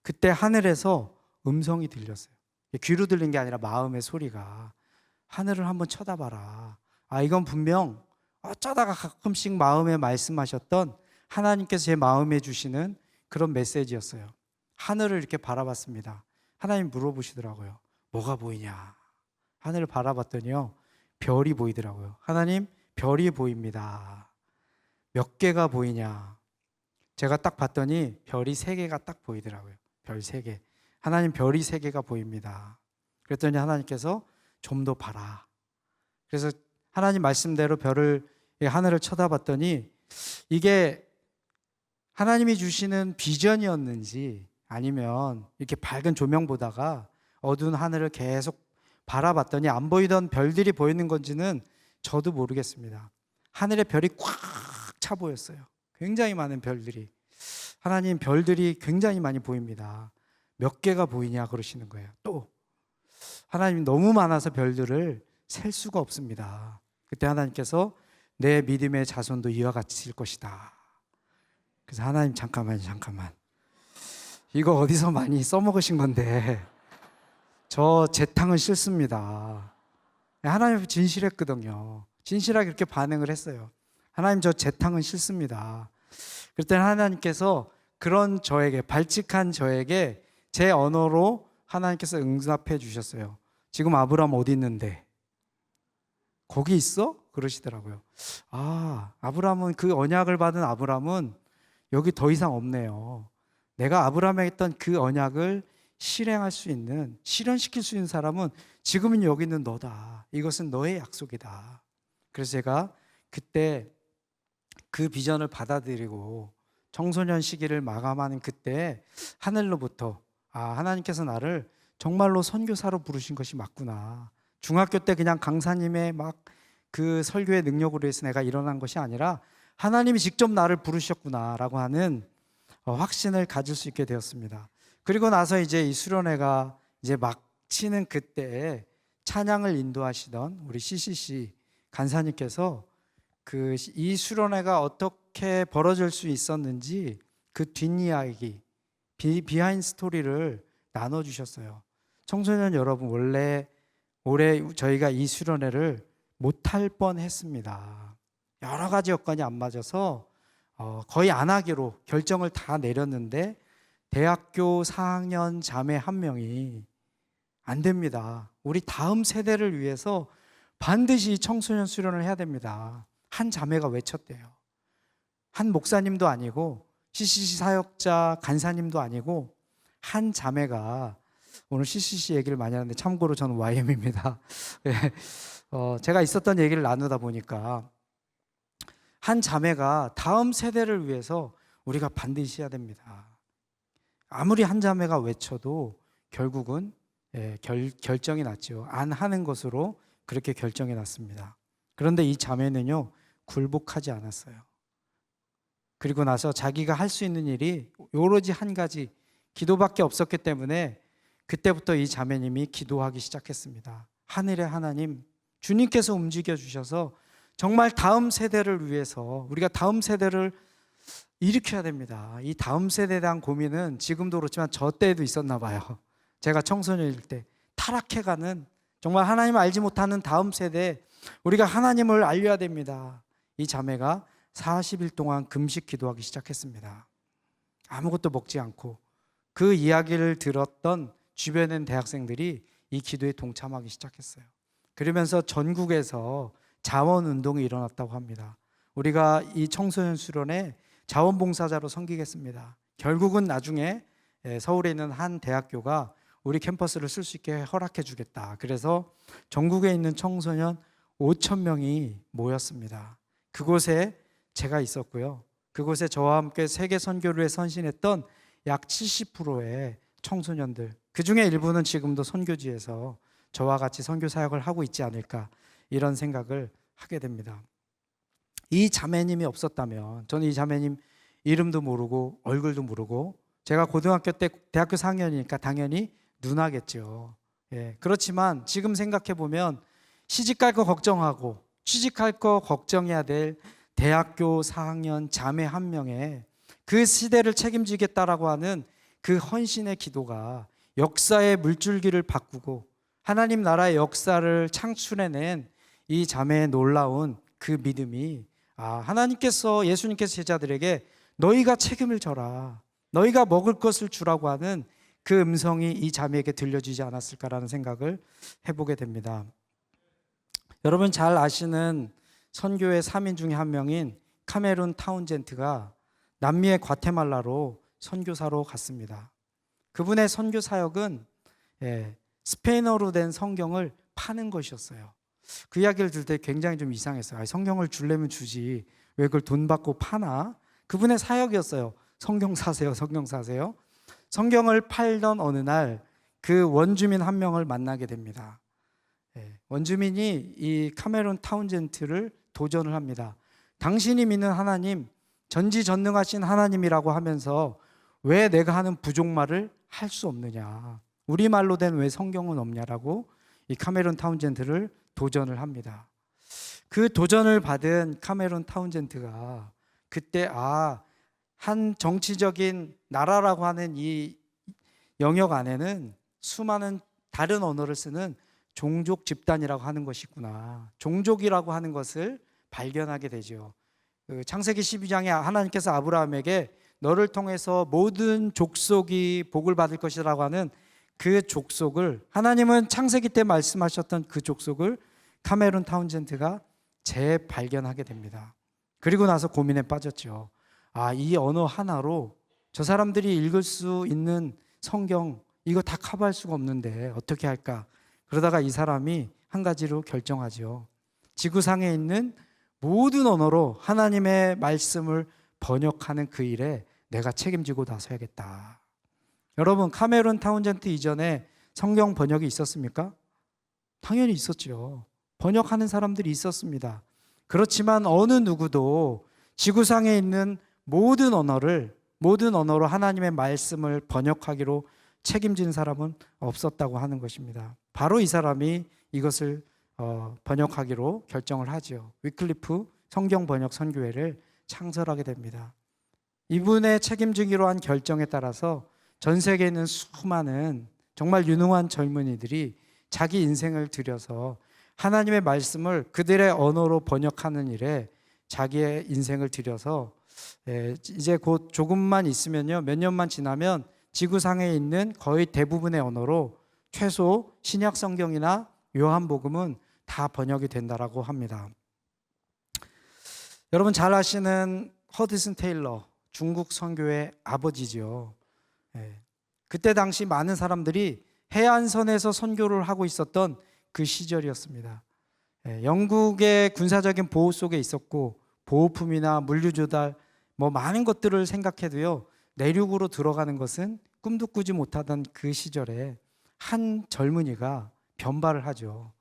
그때 하늘에서 음성이 들렸어요. 귀로 들린 게 아니라 마음의 소리가, 하늘을 한번 쳐다봐라. 아, 이건 분명 어쩌다가 가끔씩 마음에 말씀하셨던 하나님께서 제 마음에 주시는 그런 메시지였어요. 하늘을 이렇게 바라봤습니다. 하나님 물어보시더라고요. 뭐가 보이냐? 하늘을 바라봤더니요, 별이 보이더라고요. 하나님, 별이 보입니다. 몇 개가 보이냐? 제가 딱 봤더니 별이 3개가 딱 보이더라고요. 별 3개. 하나님, 별이 3개가 보입니다. 그랬더니 하나님께서 좀 더 봐라. 그래서 하나님 말씀대로 하늘을 쳐다봤더니 이게 하나님이 주시는 비전이었는지 아니면 이렇게 밝은 조명 보다가 어두운 하늘을 계속 바라봤더니 안 보이던 별들이 보이는 건지는 저도 모르겠습니다. 하늘에 별이 꽉 차 보였어요. 굉장히 많은 별들이. 하나님, 별들이 굉장히 많이 보입니다. 몇 개가 보이냐 그러시는 거예요. 또 하나님, 너무 많아서 별들을 셀 수가 없습니다. 그때 하나님께서 내 믿음의 자손도 이와 같이 일 것이다. 그래서 하나님, 잠깐만 이거 어디서 많이 써먹으신 건데 저 재탕은 싫습니다. 하나님 진실했거든요. 진실하게 이렇게 반응을 했어요. 하나님, 저 재탕은 싫습니다. 그랬더니 하나님께서 그런 저에게, 발칙한 저에게 제 언어로 하나님께서 응답해 주셨어요. 지금 아브라함 어디 있는데? 거기 있어? 그러시더라고요. 아, 아브라함은, 그 언약을 받은 아브라함은 여기 더 이상 없네요. 내가 아브라함에 했던 그 언약을 실행할 수 있는, 실현시킬 수 있는 사람은 지금은 여기 있는 너다. 이것은 너의 약속이다. 그래서 제가 그때 그 비전을 받아들이고 청소년 시기를 마감하는 그때 하늘로부터, 아, 하나님께서 나를 정말로 선교사로 부르신 것이 맞구나. 중학교 때 그냥 강사님의 막 그 설교의 능력으로 해서 내가 일어난 것이 아니라 하나님이 직접 나를 부르셨구나라고 하는 확신을 가질 수 있게 되었습니다. 그리고 나서 이제 이 수련회가 이제 막 치는 그때에 찬양을 인도하시던 우리 CCC 간사님께서 이 수련회가 어떻게 벌어질 수 있었는지 그 뒷이야기, 비하인드 스토리를 나눠주셨어요. 청소년 여러분, 원래 올해 저희가 이 수련회를 못할 뻔했습니다. 여러 가지 여건이 안 맞아서 거의 안 하기로 결정을 다 내렸는데 대학교 4학년 자매 한 명이 안 됩니다. 우리 다음 세대를 위해서 반드시 청소년 수련을 해야 됩니다. 한 자매가 외쳤대요. 한 목사님도 아니고 CCC 사역자 간사님도 아니고 한 자매가, 오늘 CCC 얘기를 많이 하는데 참고로 저는 YM입니다. 제가 있었던 얘기를 나누다 보니까 한 자매가 다음 세대를 위해서 우리가 반드시 해야 됩니다. 아무리 한 자매가 외쳐도 결국은 결정이 났죠. 안 하는 것으로 그렇게 결정이 났습니다. 그런데 이 자매는요, 굴복하지 않았어요. 그리고 나서 자기가 할 수 있는 일이 오로지 한 가지, 기도밖에 없었기 때문에 그때부터 이 자매님이 기도하기 시작했습니다. 하늘의 하나님, 주님께서 움직여 주셔서 정말 다음 세대를 위해서 우리가 다음 세대를 일으켜야 됩니다. 이 다음 세대에 대한 고민은 지금도 그렇지만 저 때에도 있었나 봐요. 제가 청소년일 때 타락해가는, 정말 하나님을 알지 못하는 다음 세대에 우리가 하나님을 알려야 됩니다. 이 자매가 40일 동안 금식 기도하기 시작했습니다. 아무것도 먹지 않고. 그 이야기를 들었던 주변에 있는 대학생들이 이 기도에 동참하기 시작했어요. 그러면서 전국에서 자원운동이 일어났다고 합니다. 우리가 이 청소년 수련회 자원봉사자로 섬기겠습니다. 결국은 나중에 서울에 있는 한 대학교가 우리 캠퍼스를 쓸 수 있게 허락해 주겠다. 그래서 전국에 있는 청소년 5,000명이 모였습니다. 그곳에 제가 있었고요. 그곳에 저와 함께 세계 선교를 위해 선신했던 약 70%의 청소년들, 그 중에 일부는 지금도 선교지에서 저와 같이 선교 사역을 하고 있지 않을까, 이런 생각을 하게 됩니다. 이 자매님이 없었다면, 저는 이 자매님 이름도 모르고 얼굴도 모르고, 제가 고등학교 때 대학교 4학년이니까 당연히 누나겠죠. 그렇지만 지금 생각해 보면 시집갈 거 걱정하고 취직할 거 걱정해야 될 대학교 4학년 자매 한 명에 그 시대를 책임지겠다라고 하는 그 헌신의 기도가 역사의 물줄기를 바꾸고 하나님 나라의 역사를 창출해낸 이 자매의 놀라운 그 믿음이 하나님께서 예수님께서 제자들에게 너희가 책임을 져라, 너희가 먹을 것을 주라고 하는 그 음성이 이 자매에게 들려주지 않았을까라는 생각을 해보게 됩니다. 여러분 잘 아시는 선교의 3인 중에 한 명인 카메룬 타운젠트가 남미의 과테말라로 선교사로 갔습니다. 그분의 선교 사역은 스페인어로 된 성경을 파는 것이었어요. 그 이야기를 들을 때 굉장히 좀 이상했어요. 성경을 주려면 주지 왜 그걸 돈 받고 파나? 그분의 사역이었어요. 성경 사세요, 성경 사세요. 성경을 팔던 어느 날 그 원주민 한 명을 만나게 됩니다. 원주민이 이 카메룬 타운젠트를 도전을 합니다. 당신이 믿는 하나님, 전지전능하신 하나님이라고 하면서 왜 내가 하는 부족말을 할 수 없느냐, 우리말로 된 왜 성경은 없냐라고 이 카메룬 타운젠트를 도전을 합니다. 그 도전을 받은 카메룬 타운젠트가 그때 한 정치적인 나라라고 하는 이 영역 안에는 수많은 다른 언어를 쓰는 종족 집단이라고 하는 것이 있구나, 종족이라고 하는 것을 발견하게 되죠. 창세기 12장에 하나님께서 아브라함에게 너를 통해서 모든 족속이 복을 받을 것이라고 하는 그 족속을, 하나님은 창세기 때 말씀하셨던 그 족속을 카메룬 타운젠트가 재발견하게 됩니다. 그리고 나서 고민에 빠졌죠. 이 언어 하나로 저 사람들이 읽을 수 있는 성경 이거 다 커버할 수가 없는데 어떻게 할까? 그러다가 이 사람이 한 가지로 결정하죠. 지구상에 있는 모든 언어로 하나님의 말씀을 번역하는 그 일에 내가 책임지고 나서야겠다. 여러분, 카메룬 타운젠트 이전에 성경 번역이 있었습니까? 당연히 있었죠. 번역하는 사람들이 있었습니다. 그렇지만 어느 누구도 지구상에 있는 모든 언어로 하나님의 말씀을 번역하기로 책임진 사람은 없었다고 하는 것입니다. 바로 이 사람이 이것을 번역하기로 결정을 하죠. 위클리프 성경 번역 선교회를 창설하게 됩니다. 이분의 책임지기로 한 결정에 따라서 전 세계에 있는 수많은 정말 유능한 젊은이들이 자기 인생을 들여서 하나님의 말씀을 그들의 언어로 번역하는 일에 자기의 인생을 들여서 이제 곧 조금만 있으면요, 몇 년만 지나면 지구상에 있는 거의 대부분의 언어로 최소 신약 성경이나 요한복음은 다 번역이 된다라고 합니다. 여러분 잘 아시는 허드슨 테일러, 중국 선교의 아버지죠. 그때 당시 많은 사람들이 해안선에서 선교를 하고 있었던 그 시절이었습니다. 영국의 군사적인 보호 속에 있었고 보호품이나 물류 조달 많은 것들을 생각해도요, 내륙으로 들어가는 것은 꿈도 꾸지 못하던 그 시절에 한 젊은이가 변발을 하죠.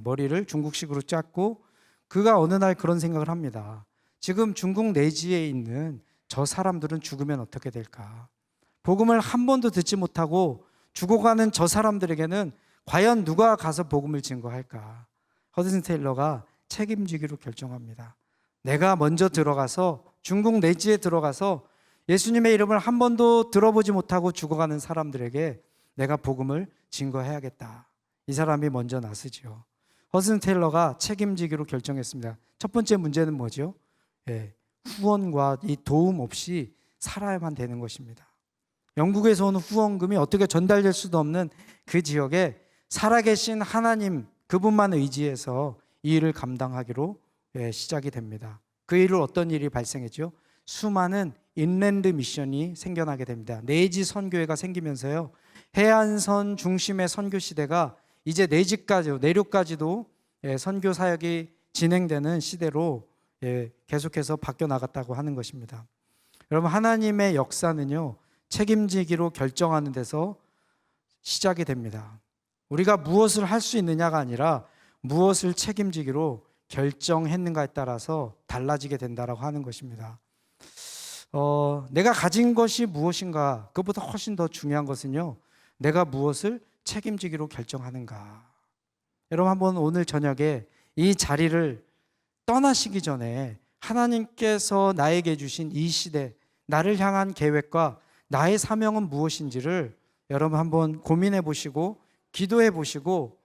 머리를 중국식으로 짰고 그가 어느 날 그런 생각을 합니다. 지금 중국 내지에 있는 저 사람들은 죽으면 어떻게 될까? 복음을 한 번도 듣지 못하고 죽어가는 저 사람들에게는 과연 누가 가서 복음을 증거할까? 허드슨 테일러가 책임지기로 결정합니다. 내가 먼저 들어가서 중국 내지에 들어가서 예수님의 이름을 한 번도 들어보지 못하고 죽어가는 사람들에게 내가 복음을 증거해야겠다. 이 사람이 먼저 나서죠. 허드슨 테일러가 책임지기로 결정했습니다. 첫 번째 문제는 뭐죠? 후원과 이 도움 없이 살아야만 되는 것입니다. 영국에서 오는 후원금이 어떻게 전달될 수도 없는 그 지역에 살아계신 하나님 그분만 의지해서 이 일을 감당하기로 시작이 됩니다. 그 일을 어떤 일이 발생했죠? 수많은 인랜드 미션이 생겨나게 됩니다. 내지 선교회가 생기면서요, 해안선 중심의 선교 시대가 이제 내륙까지도 선교 사역이 진행되는 시대로 계속해서 바뀌어 나갔다고 하는 것입니다. 여러분, 하나님의 역사는요, 책임지기로 결정하는 데서 시작이 됩니다. 우리가 무엇을 할 수 있느냐가 아니라 무엇을 책임지기로 결정했는가에 따라서 달라지게 된다라고 하는 것입니다. 내가 가진 것이 무엇인가, 그것보다 훨씬 더 중요한 것은요, 내가 무엇을 책임지기로 결정하는가? 여러분 한번 오늘 저녁에 이 자리를 떠나시기 전에 하나님께서 나에게 주신 이 시대, 나를 향한 계획과 나의 사명은 무엇인지를 여러분 한번 고민해 보시고 기도해 보시고,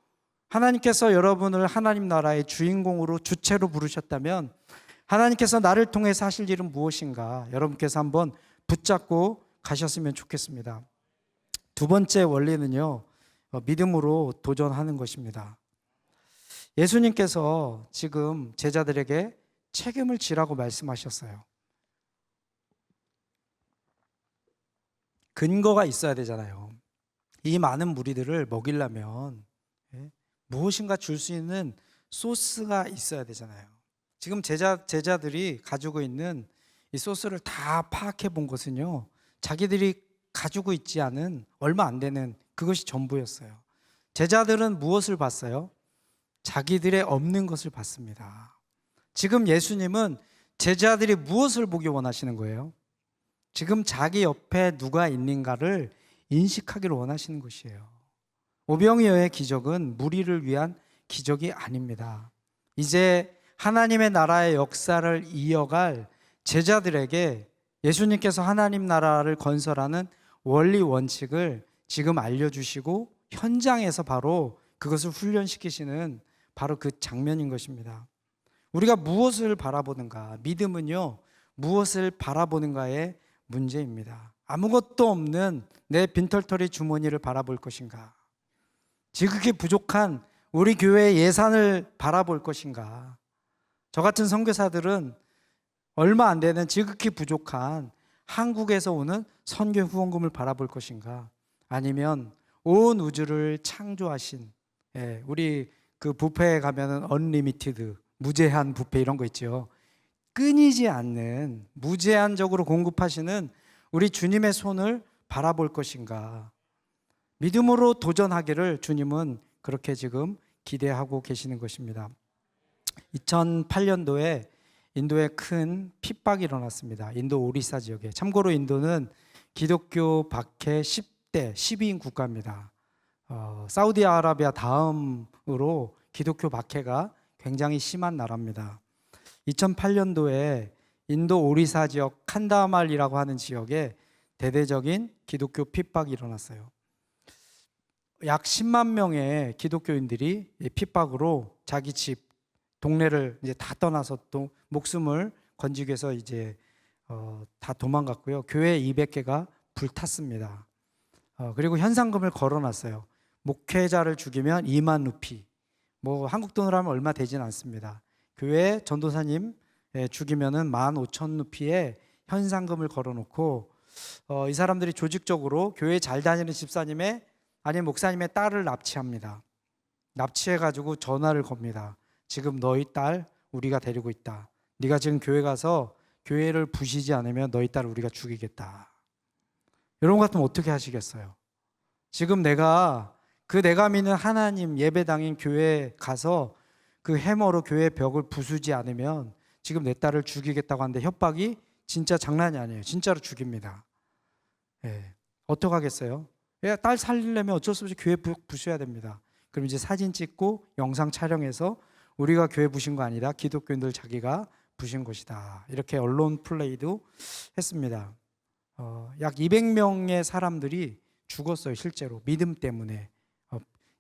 하나님께서 여러분을 하나님 나라의 주인공으로 주체로 부르셨다면 하나님께서 나를 통해서 하실 일은 무엇인가 여러분께서 한번 붙잡고 가셨으면 좋겠습니다. 두 번째 원리는요, 믿음으로 도전하는 것입니다. 예수님께서 지금 제자들에게 책임을 지라고 말씀하셨어요. 근거가 있어야 되잖아요. 이 많은 무리들을 먹이려면 무엇인가 줄 수 있는 소스가 있어야 되잖아요. 지금 제자들이 가지고 있는 이 소스를 다 파악해 본 것은요, 자기들이 가지고 있지 않은 얼마 안 되는 그것이 전부였어요. 제자들은 무엇을 봤어요? 자기들의 없는 것을 봤습니다. 지금 예수님은 제자들이 무엇을 보기 원하시는 거예요? 지금 자기 옆에 누가 있는가를 인식하기를 원하시는 것이에요. 오병이어의 기적은 무리를 위한 기적이 아닙니다. 이제 하나님의 나라의 역사를 이어갈 제자들에게 예수님께서 하나님 나라를 건설하는 원리 원칙을 지금 알려주시고 현장에서 바로 그것을 훈련시키시는 바로 그 장면인 것입니다. 우리가 무엇을 바라보는가? 믿음은요, 무엇을 바라보는가의 문제입니다. 아무것도 없는 내 빈털터리 주머니를 바라볼 것인가? 지극히 부족한 우리 교회의 예산을 바라볼 것인가? 저 같은 선교사들은 얼마 안 되는 지극히 부족한 한국에서 오는 선교 후원금을 바라볼 것인가? 아니면 온 우주를 창조하신, 우리 그 뷔페에 가면은 언리미티드, 무제한 뷔페 이런 거 있죠. 끊이지 않는 무제한적으로 공급하시는 우리 주님의 손을 바라볼 것인가? 믿음으로 도전하기를 주님은 그렇게 지금 기대하고 계시는 것입니다. 2008년도에 인도에 큰 핍박이 일어났습니다. 인도 오리사 지역에. 참고로 인도는 기독교 박해 10대 10위인 국가입니다. 사우디아라비아 다음으로 기독교 박해가 굉장히 심한 나라입니다. 2008년도에 인도 오리사 지역 칸다말이라고 하는 지역에 대대적인 기독교 핍박이 일어났어요. 약 10만 명의 기독교인들이 핍박으로 자기 집, 동네를 이제 다 떠나서 또 목숨을 건지기 위해서 이제 다 도망갔고요. 교회 200개가 불탔습니다. 그리고 현상금을 걸어놨어요. 목회자를 죽이면 2만 루피, 뭐 한국 돈으로 하면 얼마 되진 않습니다. 교회 전도사님 죽이면은 15,000루피의 현상금을 걸어놓고 이 사람들이 조직적으로 교회 잘 다니는 집사님의 아니면 목사님의 딸을 납치합니다. 납치해가지고 전화를 겁니다. 지금 너희 딸 우리가 데리고 있다. 네가 지금 교회 가서 교회를 부시지 않으면 너희 딸 우리가 죽이겠다. 이런 것 같으면 어떻게 하시겠어요? 지금 내가 믿는 하나님 예배당인 교회에 가서 그 해머로 교회 벽을 부수지 않으면 지금 내 딸을 죽이겠다고 하는데 협박이 진짜 장난이 아니에요. 진짜로 죽입니다. 어떻게 하겠어요? 딸 살리려면 어쩔 수 없이 교회 부셔야 됩니다. 그럼 이제 사진 찍고 영상 촬영해서 우리가 교회 부신 거 아니다. 기독교인들 자기가 부신 것이다. 이렇게 언론 플레이도 했습니다. 약 200명의 사람들이 죽었어요. 실제로 믿음 때문에.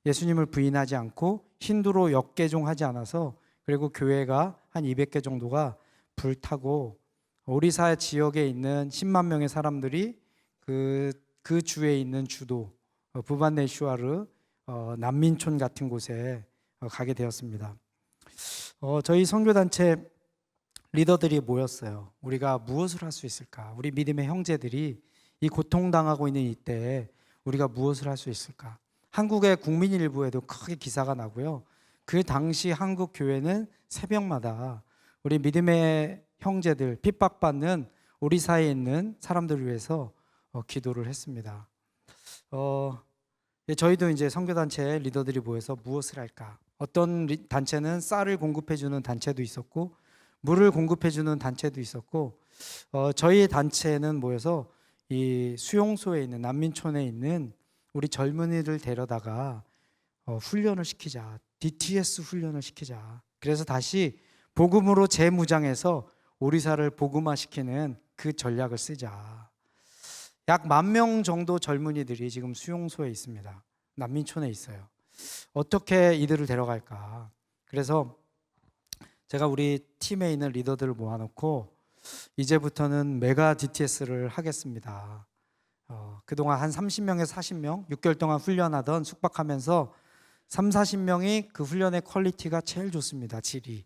예수님을 부인하지 않고 힌두로 역개종하지 않아서, 그리고 교회가 한 200개 정도가 불타고 오리사 지역에 있는 10만 명의 사람들이 그 주에 있는 주도 부반네슈아르 난민촌 같은 곳에 가게 되었습니다. 저희 선교단체 리더들이 모였어요. 우리가 무엇을 할 수 있을까? 우리 믿음의 형제들이 이 고통당하고 있는 이때에 우리가 무엇을 할 수 있을까? 한국의 국민일보에도 크게 기사가 나고요. 그 당시 한국 교회는 새벽마다 우리 믿음의 형제들, 핍박받는 오리사에 있는 사람들을 위해서 기도를 했습니다. 저희도 이제 선교단체 리더들이 모여서 무엇을 할까? 어떤 단체는 쌀을 공급해주는 단체도 있었고, 물을 공급해주는 단체도 있었고, 저희 단체는 모여서 이 수용소에 있는 난민촌에 있는 우리 젊은이들 데려다가 훈련을 시키자. DTS 훈련을 시키자. 그래서 다시 복음으로 재무장해서 오리사를 복음화시키는 그 전략을 쓰자. 약 10,000명 정도 젊은이들이 지금 수용소에 있습니다. 난민촌에 있어요. 어떻게 이들을 데려갈까? 그래서 제가 우리 팀에 있는 리더들을 모아놓고 이제부터는 메가 DTS를 하겠습니다. 그동안 한 30명에서 40명 6개월 동안 훈련하던 숙박하면서 40명이 그 훈련의 퀄리티가 제일 좋습니다. 질이.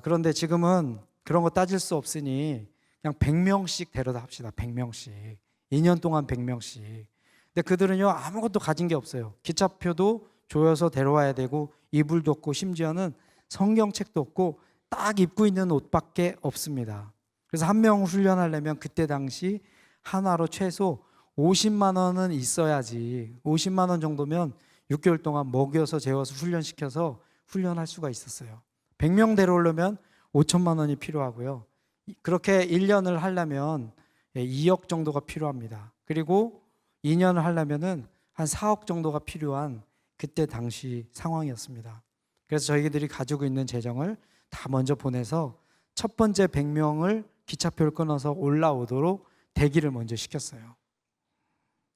그런데 지금은 그런 거 따질 수 없으니 그냥 100명씩 데려다 합시다. 100명씩. 2년 동안 100명씩. 근데 그들은요 아무것도 가진 게 없어요. 기차표도 조여서 데려와야 되고 이불도 없고 심지어는 성경책도 없고 딱 입고 있는 옷밖에 없습니다. 그래서 한 명 훈련하려면 그때 당시 한화로 최소 50만 원은 있어야지 50만 원 정도면 6개월 동안 먹여서 재워서 훈련시켜서 훈련할 수가 있었어요. 100명 데려오려면 5천만 원이 필요하고요. 그렇게 1년을 하려면 2억 정도가 필요합니다. 그리고 2년을 하려면은 한 4억 정도가 필요한 그때 당시 상황이었습니다. 그래서 저희들이 가지고 있는 재정을 다 먼저 보내서 첫 번째 100명을 기차표를 끊어서 올라오도록 대기를 먼저 시켰어요.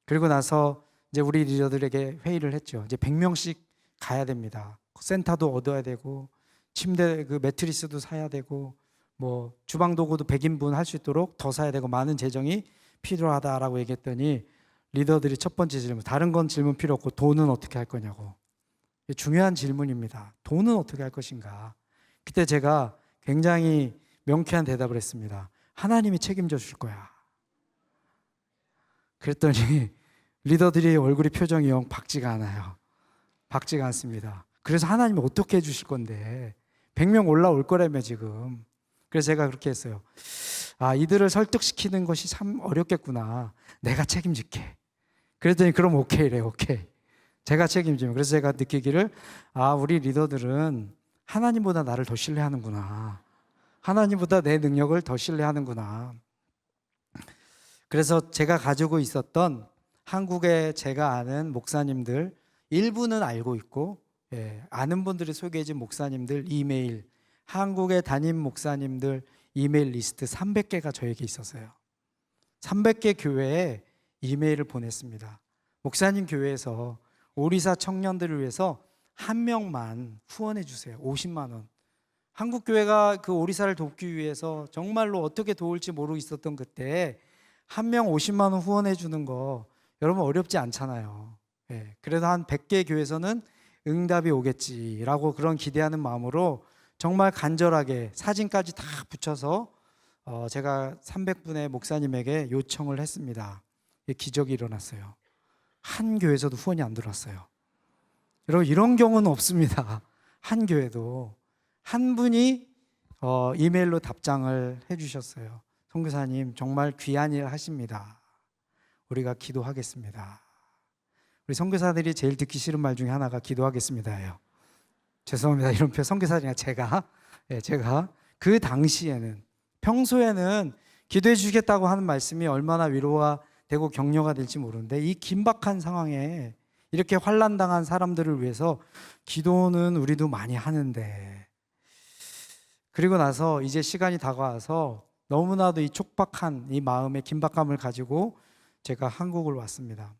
그리고 나서 이제 우리 리더들에게 회의를 했죠. 이제 100명씩 가야 됩니다. 센터도 얻어야 되고 침대 그 매트리스도 사야 되고 뭐 주방 도구도 100인분 할 수 있도록 더 사야 되고 많은 재정이 필요하다라고 얘기했더니 리더들이 첫 번째 질문, 다른 건 질문 필요 없고 돈은 어떻게 할 거냐고. 중요한 질문입니다. 돈은 어떻게 할 것인가. 그때 제가 굉장히 명쾌한 대답을 했습니다. 하나님이 책임져 줄 거야. 그랬더니 리더들이 얼굴이 표정이 영 밝지가 않아요. 밝지가 않습니다. 그래서 하나님이 어떻게 해주실 건데 100명 올라올 거라며 지금. 그래서 제가 그렇게 했어요. 이들을 설득시키는 것이 참 어렵겠구나. 내가 책임질게. 그랬더니 그럼 오케이래. 오케이. 제가 책임지면. 그래서 제가 느끼기를 우리 리더들은 하나님보다 나를 더 신뢰하는구나. 하나님보다 내 능력을 더 신뢰하는구나. 그래서 제가 가지고 있었던 한국에 제가 아는 목사님들 일부는 알고 있고 아는 분들이 소개해준 목사님들 이메일, 한국의 담임 목사님들 이메일 리스트 300개가 저에게 있었어요. 300개 교회에 이메일을 보냈습니다. 목사님 교회에서 오리사 청년들을 위해서 한 명만 후원해 주세요. 50만 원. 한국 교회가 그 오리사를 돕기 위해서 정말로 어떻게 도울지 모르고 있었던 그때 한 명 50만 원 후원해 주는 거 여러분 어렵지 않잖아요. 그래도 한 100개 교회에서는 응답이 오겠지라고 그런 기대하는 마음으로 정말 간절하게 사진까지 다 붙여서 제가 300분의 목사님에게 요청을 했습니다. 기적이 일어났어요. 한 교회에서도 후원이 안 들어왔어요. 여러분 이런 경우는 없습니다. 한 교회도 한 분이 이메일로 답장을 해주셨어요. 선교사님 정말 귀한 일 하십니다. 우리가 기도하겠습니다. 우리 선교사들이 제일 듣기 싫은 말 중에 하나가 기도하겠습니다예요. 죄송합니다. 이런 표현 선교사들이나 제가 그 당시에는 평소에는 기도해 주시겠다고 하는 말씀이 얼마나 위로가 되고 격려가 될지 모르는데 이 긴박한 상황에 이렇게 환난당한 사람들을 위해서 기도는 우리도 많이 하는데 그리고 나서 이제 시간이 다가와서 너무나도 이 촉박한 이 마음의 긴박감을 가지고 제가 한국을 왔습니다.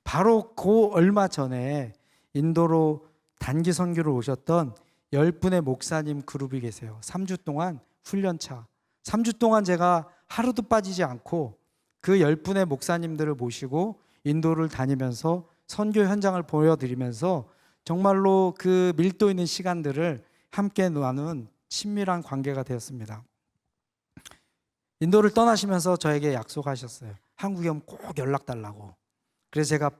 바로 그 얼마 전에 인도로 단기 선교를 오셨던 10분의 목사님 그룹이 계세요. 3주 동안 훈련차 3주 동안 제가 하루도 빠지지 않고 그 10분의 목사님들을 모시고 인도를 다니면서 선교 현장을 보여드리면서 정말로 그 밀도 있는 시간들을 함께 나눈 친밀한 관계가 되었습니다. 인도를 떠나시면서 저에게 약속하셨어요. 한국에 오면 꼭 연락 달라고. 그래서 제가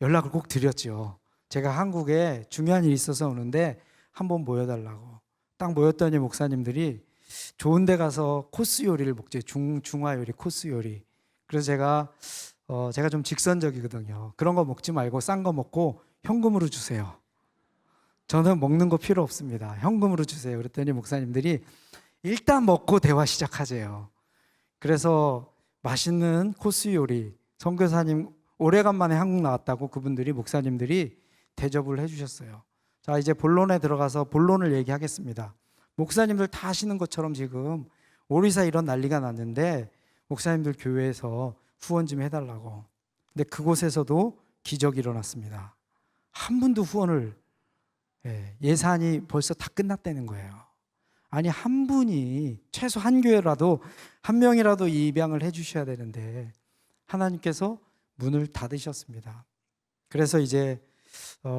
연락을 꼭 드렸죠. 제가 한국에 중요한 일이 있어서 오는데 한번 모여달라고. 딱 모였더니 목사님들이 좋은 데 가서 코스 요리를 먹죠. 중화 요리, 코스 요리. 그래서 제가 좀 직선적이거든요. 그런 거 먹지 말고 싼 거 먹고 현금으로 주세요. 저는 먹는 거 필요 없습니다. 현금으로 주세요. 그랬더니 목사님들이 일단 먹고 대화 시작하재요. 그래서 맛있는 코스 요리, 선교사님 오래간만에 한국 나왔다고 그분들이 목사님들이 대접을 해주셨어요. 자, 이제 본론에 들어가서 본론을 얘기하겠습니다. 목사님들 다 아시는 것처럼 지금 오리사 이런 난리가 났는데 목사님들 교회에서 후원 좀 해달라고. 근데 그곳에서도 기적이 일어났습니다. 한 분도 후원을, 예산이 벌써 다 끝났다는 거예요. 아니, 한 분이 최소 한 교회라도 한 명이라도 이 입양을 해주셔야 되는데 하나님께서 문을 닫으셨습니다. 그래서 이제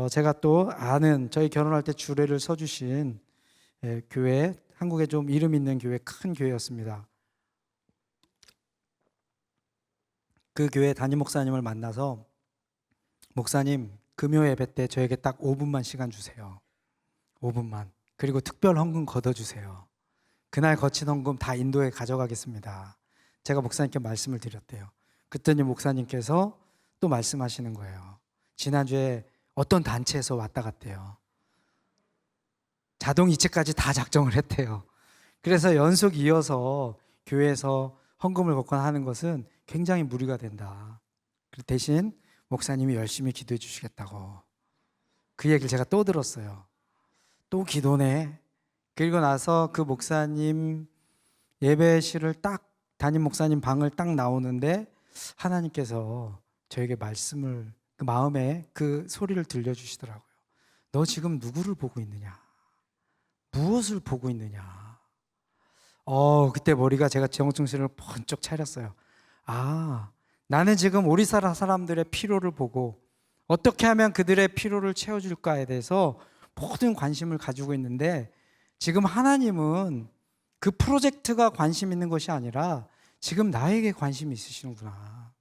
제가 또 아는, 저희 결혼할 때 주례를 서주신 교회, 한국에 좀 이름 있는 교회, 큰 교회였습니다. 그 교회 담임 목사님을 만나서, 목사님 금요 예배 때 저에게 딱 5분만 시간 주세요. 5분만. 그리고 특별 헌금 걷어주세요. 그날 거친 헌금 다 인도에 가져가겠습니다. 제가 목사님께 말씀을 드렸대요. 그랬더니 목사님께서 또 말씀하시는 거예요. 지난주에 어떤 단체에서 왔다 갔대요. 자동 이체까지 다 작정을 했대요. 그래서 연속 이어서 교회에서 헌금을 걷거나 하는 것은 굉장히 무리가 된다. 대신 목사님이 열심히 기도해 주시겠다고. 그 얘기를 제가 또 들었어요. 또 기도네. 그리고 나서 그 목사님 예배실을 딱, 담임 목사님 방을 딱 나오는데 하나님께서 저에게 말씀을, 그 마음에 그 소리를 들려주시더라고요. 너 지금 누구를 보고 있느냐? 무엇을 보고 있느냐? 그때 머리가, 제가 정신을 번쩍 차렸어요. 아, 나는 지금 오리사 사람들의 필요를 보고 어떻게 하면 그들의 필요를 채워줄까에 대해서 모든 관심을 가지고 있는데, 지금 하나님은 그 프로젝트가 관심 있는 것이 아니라 지금 나에게 관심이 있으시는구나.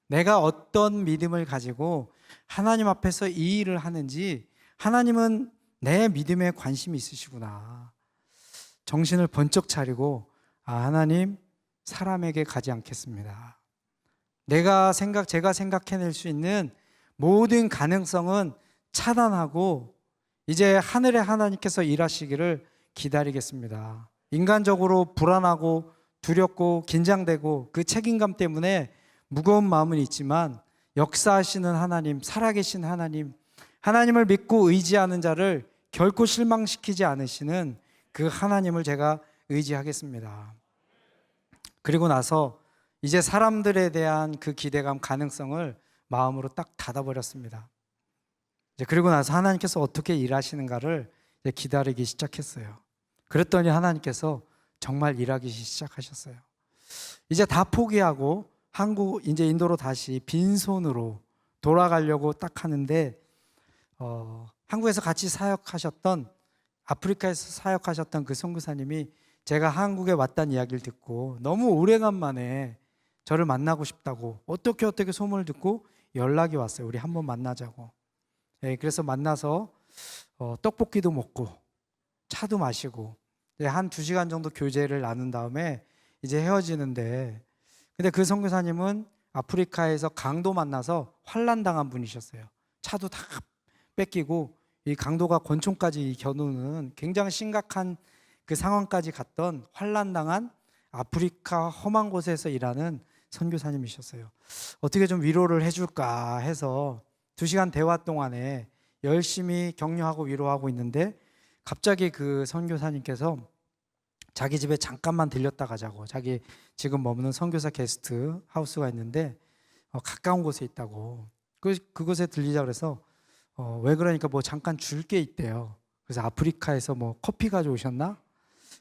내가 어떤 믿음을 가지고 하나님 앞에서 이 일을 하는지 하나님은 내 믿음에 관심이 있으시구나. 정신을 번쩍 차리고, 하나님, 사람에게 가지 않겠습니다. 제가 생각해낼 수 있는 모든 가능성은 차단하고 이제 하늘의 하나님께서 일하시기를 기다리겠습니다. 인간적으로 불안하고 두렵고 긴장되고 그 책임감 때문에 무거운 마음은 있지만 역사하시는 하나님, 살아계신 하나님, 하나님을 믿고 의지하는 자를 결코 실망시키지 않으시는 그 하나님을 제가 의지하겠습니다. 그리고 나서 이제 사람들에 대한 그 기대감, 가능성을 마음으로 딱 닫아버렸습니다. 그리고 나서 하나님께서 어떻게 일하시는가를 기다리기 시작했어요. 그랬더니 하나님께서 정말 일하기 시작하셨어요. 이제 다 포기하고 이제 인도로 다시 빈손으로 돌아가려고 딱 하는데, 한국에서 같이 사역하셨던, 아프리카에서 사역하셨던 그 선교사님이 제가 한국에 왔다는 이야기를 듣고 너무 오래간만에 저를 만나고 싶다고 어떻게 소문을 듣고 연락이 왔어요. 우리 한번 만나자고. 그래서 만나서 떡볶이도 먹고 차도 마시고 한 2시간 정도 교제를 나눈 다음에 이제 헤어지는데, 근데 그 선교사님은 아프리카에서 강도 만나서 환난당한 분이셨어요. 차도 다 뺏기고 이 강도가 권총까지 겨누는 굉장히 심각한 그 상황까지 갔던 환난당한 아프리카 험한 곳에서 일하는 선교사님이셨어요. 어떻게 좀 위로를 해줄까 해서 2시간 대화 동안에 열심히 격려하고 위로하고 있는데, 갑자기 그 선교사님께서 자기 집에 잠깐만 들렸다 가자고, 자기 지금 머무는 선교사 게스트 하우스가 있는데 가까운 곳에 있다고, 그곳에 들리자 그래서 왜 그러니까 뭐 잠깐 줄 게 있대요. 그래서 아프리카에서 뭐 커피 가져오셨나?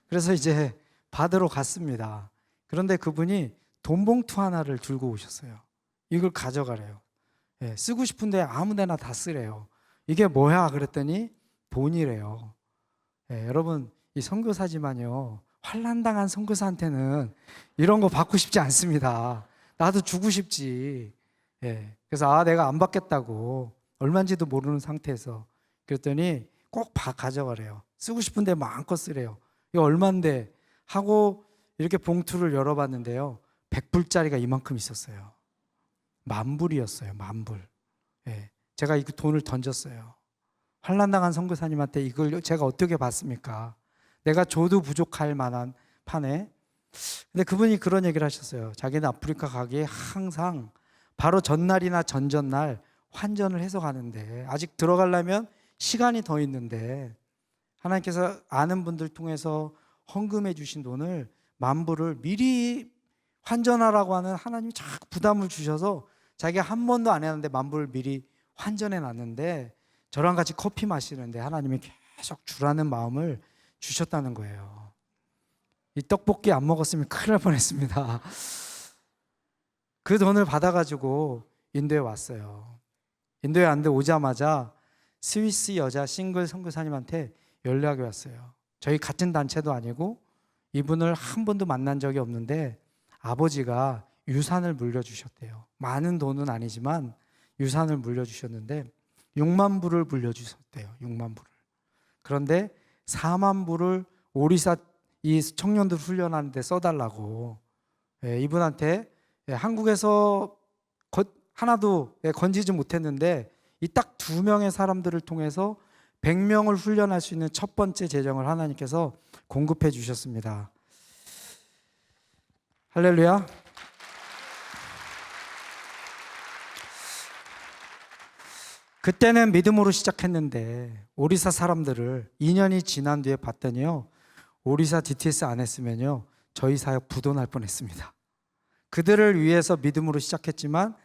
그래서 이제 받으러 갔습니다. 그런데 그분이 돈 봉투 하나를 들고 오셨어요. 이걸 가져가래요. 쓰고 싶은데 아무 데나 다 쓰래요. 이게 뭐야? 그랬더니 돈이래요. 여러분, 이 선교사지만요, 환난당한 선교사한테는 이런 거 받고 싶지 않습니다. 나도 주고 싶지. 그래서 내가 안 받겠다고, 얼마인지도 모르는 상태에서. 그랬더니 꼭 가져가래요. 쓰고 싶은데 마음껏 쓰래요. 이거 얼만데 하고 이렇게 봉투를 열어봤는데요, 100불짜리가 이만큼 있었어요. 10,000불이었어요. 10,000불. 제가 이 돈을 던졌어요. 환난당한 선교사님한테 이걸 제가 어떻게 받습니까? 내가 줘도 부족할 만한 판에. 근데 그분이 그런 얘기를 하셨어요. 자기는 아프리카 가기에 항상 바로 전날이나 전전날 환전을 해서 가는데, 아직 들어가려면 시간이 더 있는데 하나님께서 아는 분들 통해서 헌금해 주신 돈을 만불을 미리 환전하라고 하는 하나님이 자꾸 부담을 주셔서 자기가 한 번도 안 했는데 만불을 미리 환전해 놨는데, 저랑 같이 커피 마시는데 하나님이 계속 주라는 마음을 주셨다는 거예요. 이 떡볶이 안 먹었으면 큰일 날 뻔했습니다. 그 돈을 받아가지고 인도에 왔어요. 인도에 왔는데 오자마자 스위스 여자 싱글 선교사님한테 연락이 왔어요. 저희 같은 단체도 아니고 이분을 한 번도 만난 적이 없는데 아버지가 유산을 물려주셨대요. 많은 돈은 아니지만 유산을 물려주셨는데 6만 불을 물려주셨대요. 6만 불을. 그런데 4만 불을 오리사 이 청년들 훈련하는데 써달라고, 이분한테 한국에서 하나도 건지지 못했는데 이 딱 2명의 사람들을 통해서 100명을 훈련할 수 있는 첫 번째 재정을 하나님께서 공급해 주셨습니다. 할렐루야. 그때는 믿음으로 시작했는데 오리사 사람들을 2년이 지난 뒤에 봤더니요, 오리사 DTS 안 했으면요 저희 사역 부도날 뻔했습니다. 그들을 위해서 믿음으로 시작했지만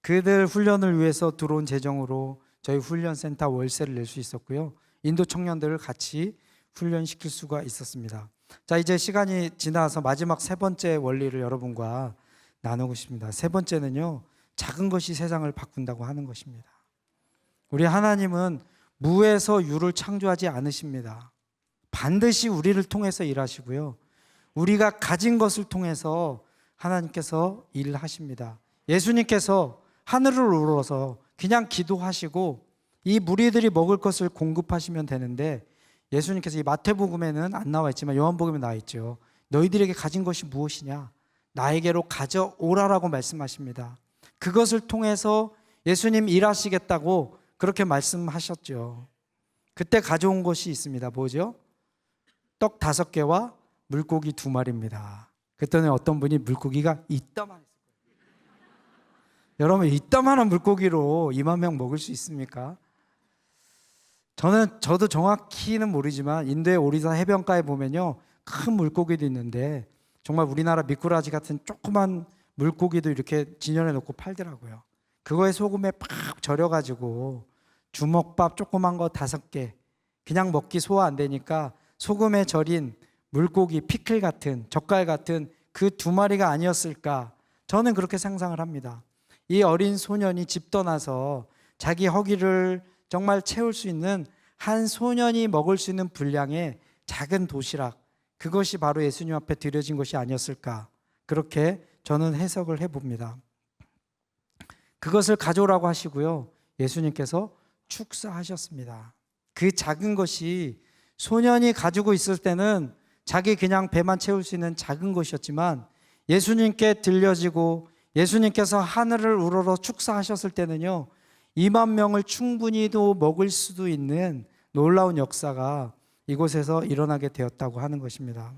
그들 훈련을 위해서 들어온 재정으로 저희 훈련센터 월세를 낼 수 있었고요, 인도 청년들을 같이 훈련시킬 수가 있었습니다. 자, 이제 시간이 지나서 마지막 3번째 원리를 여러분과 나누고 싶습니다. 3번째는요, 작은 것이 세상을 바꾼다고 하는 것입니다. 우리 하나님은 무에서 유를 창조하지 않으십니다. 반드시 우리를 통해서 일하시고요, 우리가 가진 것을 통해서 하나님께서 일하십니다. 예수님께서 하늘을 우러러서 그냥 기도하시고 이 무리들이 먹을 것을 공급하시면 되는데, 예수님께서 이 마태복음에는 안 나와 있지만 요한복음에 나와 있죠. 너희들에게 가진 것이 무엇이냐? 나에게로 가져오라라고 말씀하십니다. 그것을 통해서 예수님 일하시겠다고 그렇게 말씀하셨죠. 그때 가져온 것이 있습니다. 뭐죠? 떡 5개와 물고기 2마리입니다. 그때는 어떤 분이 물고기가 이따만 했어요. 여러분, 이따만한 물고기로 2만 명 먹을 수 있습니까? 저도 정확히는 모르지만 인도의 오리사 해변가에 보면요, 큰 물고기도 있는데 정말 우리나라 미꾸라지 같은 조그만 물고기도 이렇게 진열해 놓고 팔더라고요. 그거에 소금에 팍 절여가지고 주먹밥 조그만 거 5개, 그냥 먹기 소화 안 되니까 소금에 절인 물고기 피클 같은, 젓갈 같은 그 2마리가 아니었을까, 저는 그렇게 상상을 합니다. 이 어린 소년이 집 떠나서 자기 허기를 정말 채울 수 있는, 한 소년이 먹을 수 있는 분량의 작은 도시락, 그것이 바로 예수님 앞에 드려진 것이 아니었을까, 그렇게 저는 해석을 해봅니다. 그것을 가져오라고 하시고요, 예수님께서 축사하셨습니다. 그 작은 것이 소년이 가지고 있을 때는 자기 그냥 배만 채울 수 있는 작은 것이었지만, 예수님께 들려지고 예수님께서 하늘을 우러러 축사하셨을 때는요, 2만 명을 충분히도 먹을 수도 있는 놀라운 역사가 이곳에서 일어나게 되었다고 하는 것입니다.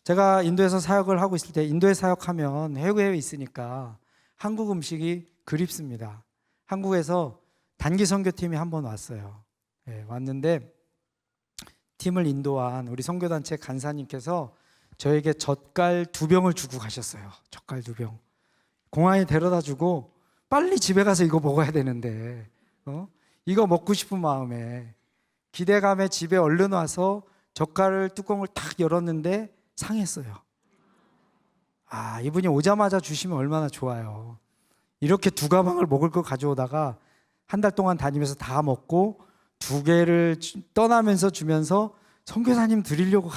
제가 인도에서 사역을 하고 있을 때, 인도에 사역하면 해외에 있으니까 한국 음식이 그립습니다. 한국에서 단기 선교팀이 한번 왔어요. 왔는데 팀을 인도한 우리 선교단체 간사님께서 저에게 젓갈 2병을 주고 가셨어요. 젓갈 2병. 공항에 데려다 주고 빨리 집에 가서 이거 먹어야 되는데, 이거 먹고 싶은 마음에 기대감에 집에 얼른 와서 젓갈 뚜껑을 탁 열었는데 상했어요. 아, 이분이 오자마자 주시면 얼마나 좋아요. 이렇게 2가방을 먹을 걸 가져오다가 한 달 동안 다니면서 다 먹고 2개를 떠나면서 주면서 선교사님 드리려고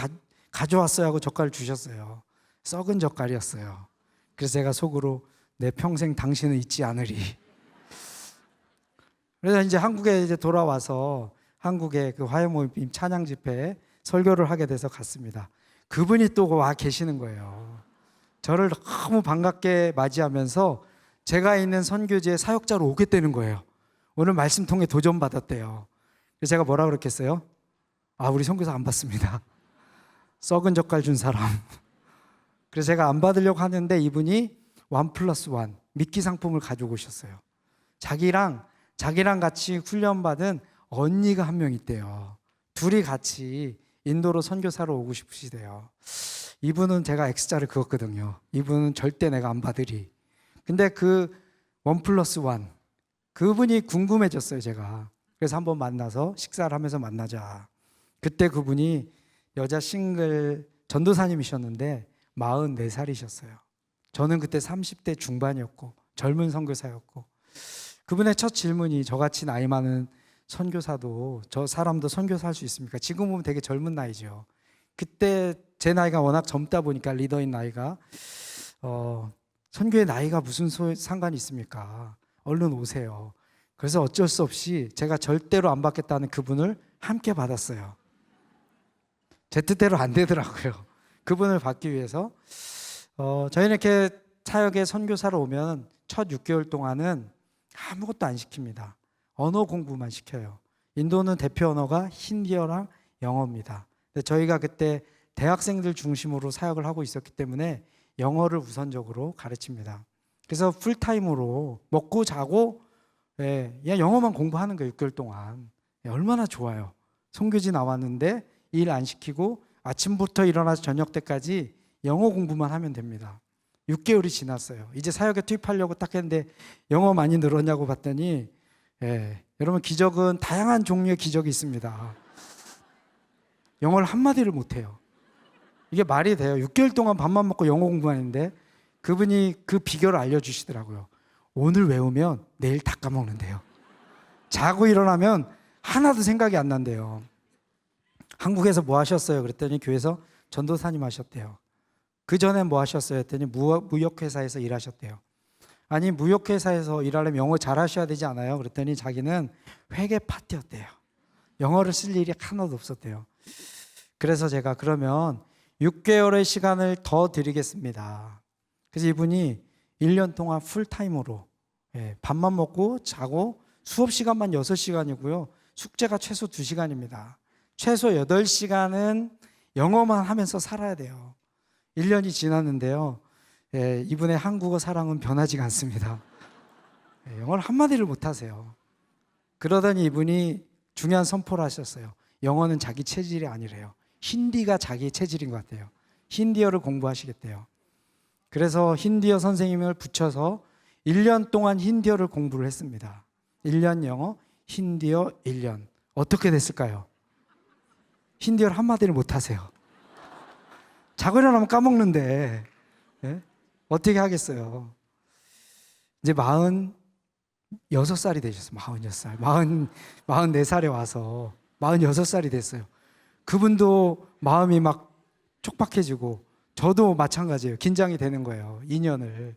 가져왔어요 하고 젓갈을 주셨어요. 썩은 젓갈이었어요. 그래서 제가 속으로 내 평생 당신은 잊지 않으리. 그래서 이제 한국에 이제 돌아와서 한국의 그 화해모임 찬양 집회에 설교를 하게 돼서 갔습니다. 그분이 또 와 계시는 거예요. 저를 너무 반갑게 맞이하면서 제가 있는 선교지에 사역자로 오겠다는 거예요. 오늘 말씀 통해 도전 받았대요. 그래서 제가 뭐라 그랬겠어요? 아, 우리 선교사 안 받습니다. 썩은 젓갈 준 사람. 그래서 제가 안 받으려고 하는데 이분이 1+1, 미끼 상품을 가지고 오셨어요. 자기랑 같이 훈련받은 언니가 한 명 있대요. 둘이 같이 인도로 선교사로 오고 싶으시대요. 이분은 제가 X자를 그었거든요. 이분은 절대 내가 안 받으리. 근데 그 1+1 그분이 궁금해졌어요, 제가. 그래서 한번 만나서 식사를 하면서 만나자. 그때 그분이 여자 싱글 전도사님이셨는데 44살이셨어요. 저는 그때 30대 중반이었고 젊은 선교사였고, 그분의 첫 질문이 저같이 나이 많은 선교사도, 저 사람도 선교사 할 수 있습니까? 지금 보면 되게 젊은 나이죠. 그때 제 나이가 워낙 젊다 보니까 리더인 나이가 선교의 나이가 무슨 상관이 있습니까? 얼른 오세요. 그래서 어쩔 수 없이 제가 절대로 안 받겠다는 그분을 함께 받았어요. 제 뜻대로 안 되더라고요. 그분을 받기 위해서 저희는 이렇게 사역에 선교사로 오면 첫 6개월 동안은 아무것도 안 시킵니다. 언어 공부만 시켜요. 인도는 대표 언어가 힌디어랑 영어입니다. 근데 저희가 그때 대학생들 중심으로 사역을 하고 있었기 때문에 영어를 우선적으로 가르칩니다. 그래서 풀타임으로 먹고 자고 그냥 영어만 공부하는 거예요. 6개월 동안. 얼마나 좋아요. 선교지 나왔는데 일 안 시키고 아침부터 일어나서 저녁 때까지 영어 공부만 하면 됩니다. 6개월이 지났어요. 이제 사역에 투입하려고 딱 했는데 영어 많이 늘었냐고 봤더니 여러분, 기적은 다양한 종류의 기적이 있습니다. 영어를 한마디를 못해요. 이게 말이 돼요? 6개월 동안 밥만 먹고 영어 공부하는데 그분이 그 비결을 알려주시더라고요. 오늘 외우면 내일 다 까먹는데요. 자고 일어나면 하나도 생각이 안 난대요. 한국에서 뭐 하셨어요? 그랬더니 교회에서 전도사님 하셨대요. 그 전에 뭐 하셨어요? 했더니 무역회사에서 일하셨대요. 아니, 무역회사에서 일하려면 영어 잘하셔야 되지 않아요? 그랬더니 자기는 회계 파트였대요. 영어를 쓸 일이 하나도 없었대요. 그래서 제가 그러면 6개월의 시간을 더 드리겠습니다. 그래서 이분이 1년 동안 풀타임으로 밥만 먹고 자고, 수업 시간만 6시간이고요. 숙제가 최소 2시간입니다. 최소 8시간은 영어만 하면서 살아야 돼요. 1년이 지났는데요. 이분의 한국어 사랑은 변하지가 않습니다. 영어를 한마디를 못하세요. 그러더니 이분이 중요한 선포를 하셨어요. 영어는 자기 체질이 아니래요. 힌디가 자기 체질인 것 같아요. 힌디어를 공부하시겠대요. 그래서 힌디어 선생님을 붙여서 1년 동안 힌디어를 공부를 했습니다. 1년 영어, 힌디어 1년. 어떻게 됐을까요? 힌디어를 한마디를 못하세요. 자고 일어나면 까먹는데 어떻게 하겠어요? 이제 46살이 되셨어요. 46살. 44살에 와서 46살이 됐어요. 그분도 마음이 막 촉박해지고 저도 마찬가지예요. 긴장이 되는 거예요. 2년을.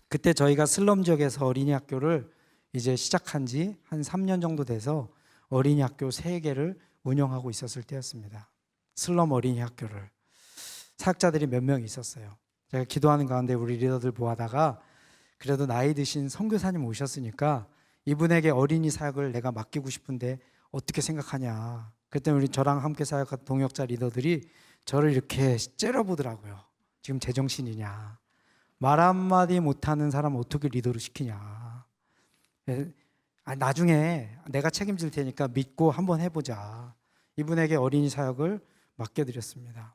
그때 저희가 슬럼 지역에서 어린이 학교를 이제 시작한 지 한 3년 정도 돼서 어린이 학교 3개를 운영하고 있었을 때였습니다. 슬럼 어린이 학교를. 사역자들이 몇 명 있었어요. 제가 기도하는 가운데 우리 리더들 모아다가 그래도 나이 드신 선교사님 오셨으니까 이분에게 어린이 사역을 내가 맡기고 싶은데 어떻게 생각하냐. 그랬더니 우리 저랑 함께 사역한 동역자 리더들이 저를 이렇게 째려보더라고요. 지금 제정신이냐. 말 한마디 못하는 사람 어떻게 리더로 시키냐. 나중에 내가 책임질 테니까 믿고 한번 해보자. 이분에게 어린이 사역을 맡겨드렸습니다.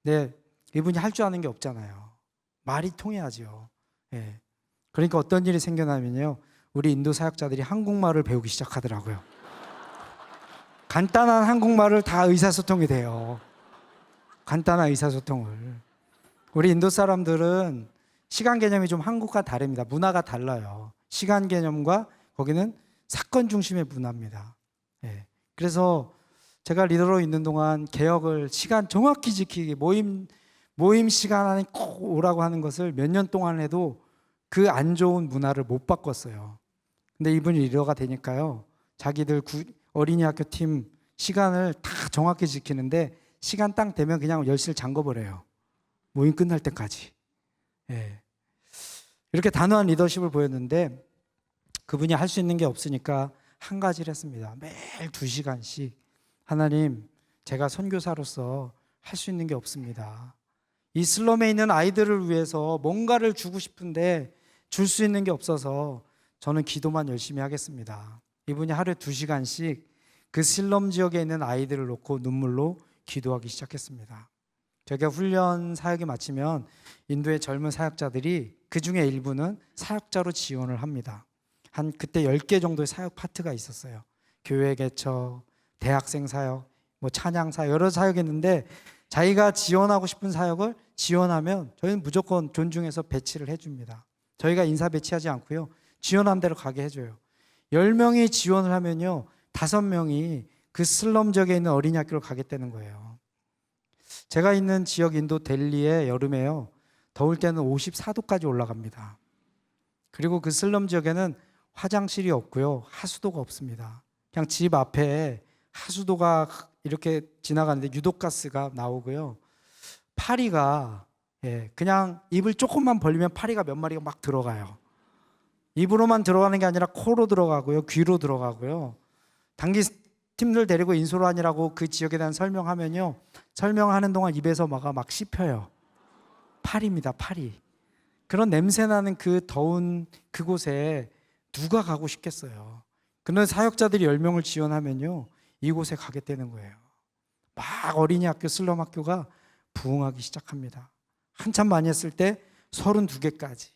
네, 이분이 할 줄 아는 게 없잖아요. 말이 통해야죠. 그러니까 어떤 일이 생겨나면요, 우리 인도 사역자들이 한국말을 배우기 시작하더라고요. 간단한 한국말을 다 의사소통이 돼요. 간단한 의사소통을. 우리 인도 사람들은 시간 개념이 좀 한국과 다릅니다. 문화가 달라요. 시간 개념과 거기는 사건 중심의 문화입니다. 그래서 제가 리더로 있는 동안 개혁을 시간 정확히 지키기, 모임 시간 안에 꼭 오라고 하는 것을 몇 년 동안 해도 그 안 좋은 문화를 못 바꿨어요. 근데 이분이 리더가 되니까요, 자기들 어린이 학교 팀 시간을 다 정확히 지키는데 시간 딱 되면 그냥 열심히 잠궈버려요. 모임 끝날 때까지. 이렇게 단호한 리더십을 보였는데 그분이 할 수 있는 게 없으니까 한 가지를 했습니다. 매일 2시간씩 하나님, 제가 선교사로서 할 수 있는 게 없습니다. 이 슬럼에 있는 아이들을 위해서 뭔가를 주고 싶은데 줄 수 있는 게 없어서 저는 기도만 열심히 하겠습니다. 이분이 하루에 2시간씩 그 슬럼 지역에 있는 아이들을 놓고 눈물로 기도하기 시작했습니다. 저희가 훈련 사역이 마치면 인도의 젊은 사역자들이 그 중에 일부는 사역자로 지원을 합니다. 한 그때 10개 정도의 사역 파트가 있었어요. 교회 개척, 대학생 사역, 찬양 사역, 여러 사역이 있는데 자기가 지원하고 싶은 사역을 지원하면 저희는 무조건 존중해서 배치를 해줍니다. 저희가 인사 배치하지 않고요, 지원한 대로 가게 해줘요. 10명이 지원을 하면요, 5명이 그 슬럼 지역에 있는 어린이 학교를 가겠다는 거예요. 제가 있는 지역 인도 델리에 여름에요, 더울 때는 54도까지 올라갑니다. 그리고 그 슬럼 지역에는 화장실이 없고요, 하수도가 없습니다. 그냥 집 앞에 하수도가 이렇게 지나가는데 유독가스가 나오고요, 파리가 그냥 입을 조금만 벌리면 파리가 몇 마리가 막 들어가요. 입으로만 들어가는 게 아니라 코로 들어가고요, 귀로 들어가고요. 단기 팀들 데리고 인솔환이라고 그 지역에 대한 설명하면요, 설명하는 동안 입에서 막 씹혀요. 파리입니다, 파리. 그런 냄새나는 그 더운 그곳에 누가 가고 싶겠어요. 그런 사역자들이 10명을 지원하면요, 이곳에 가겠다는 거예요. 막 어린이 학교, 슬럼 학교가 부흥하기 시작합니다. 한참 많이 했을 때 32개까지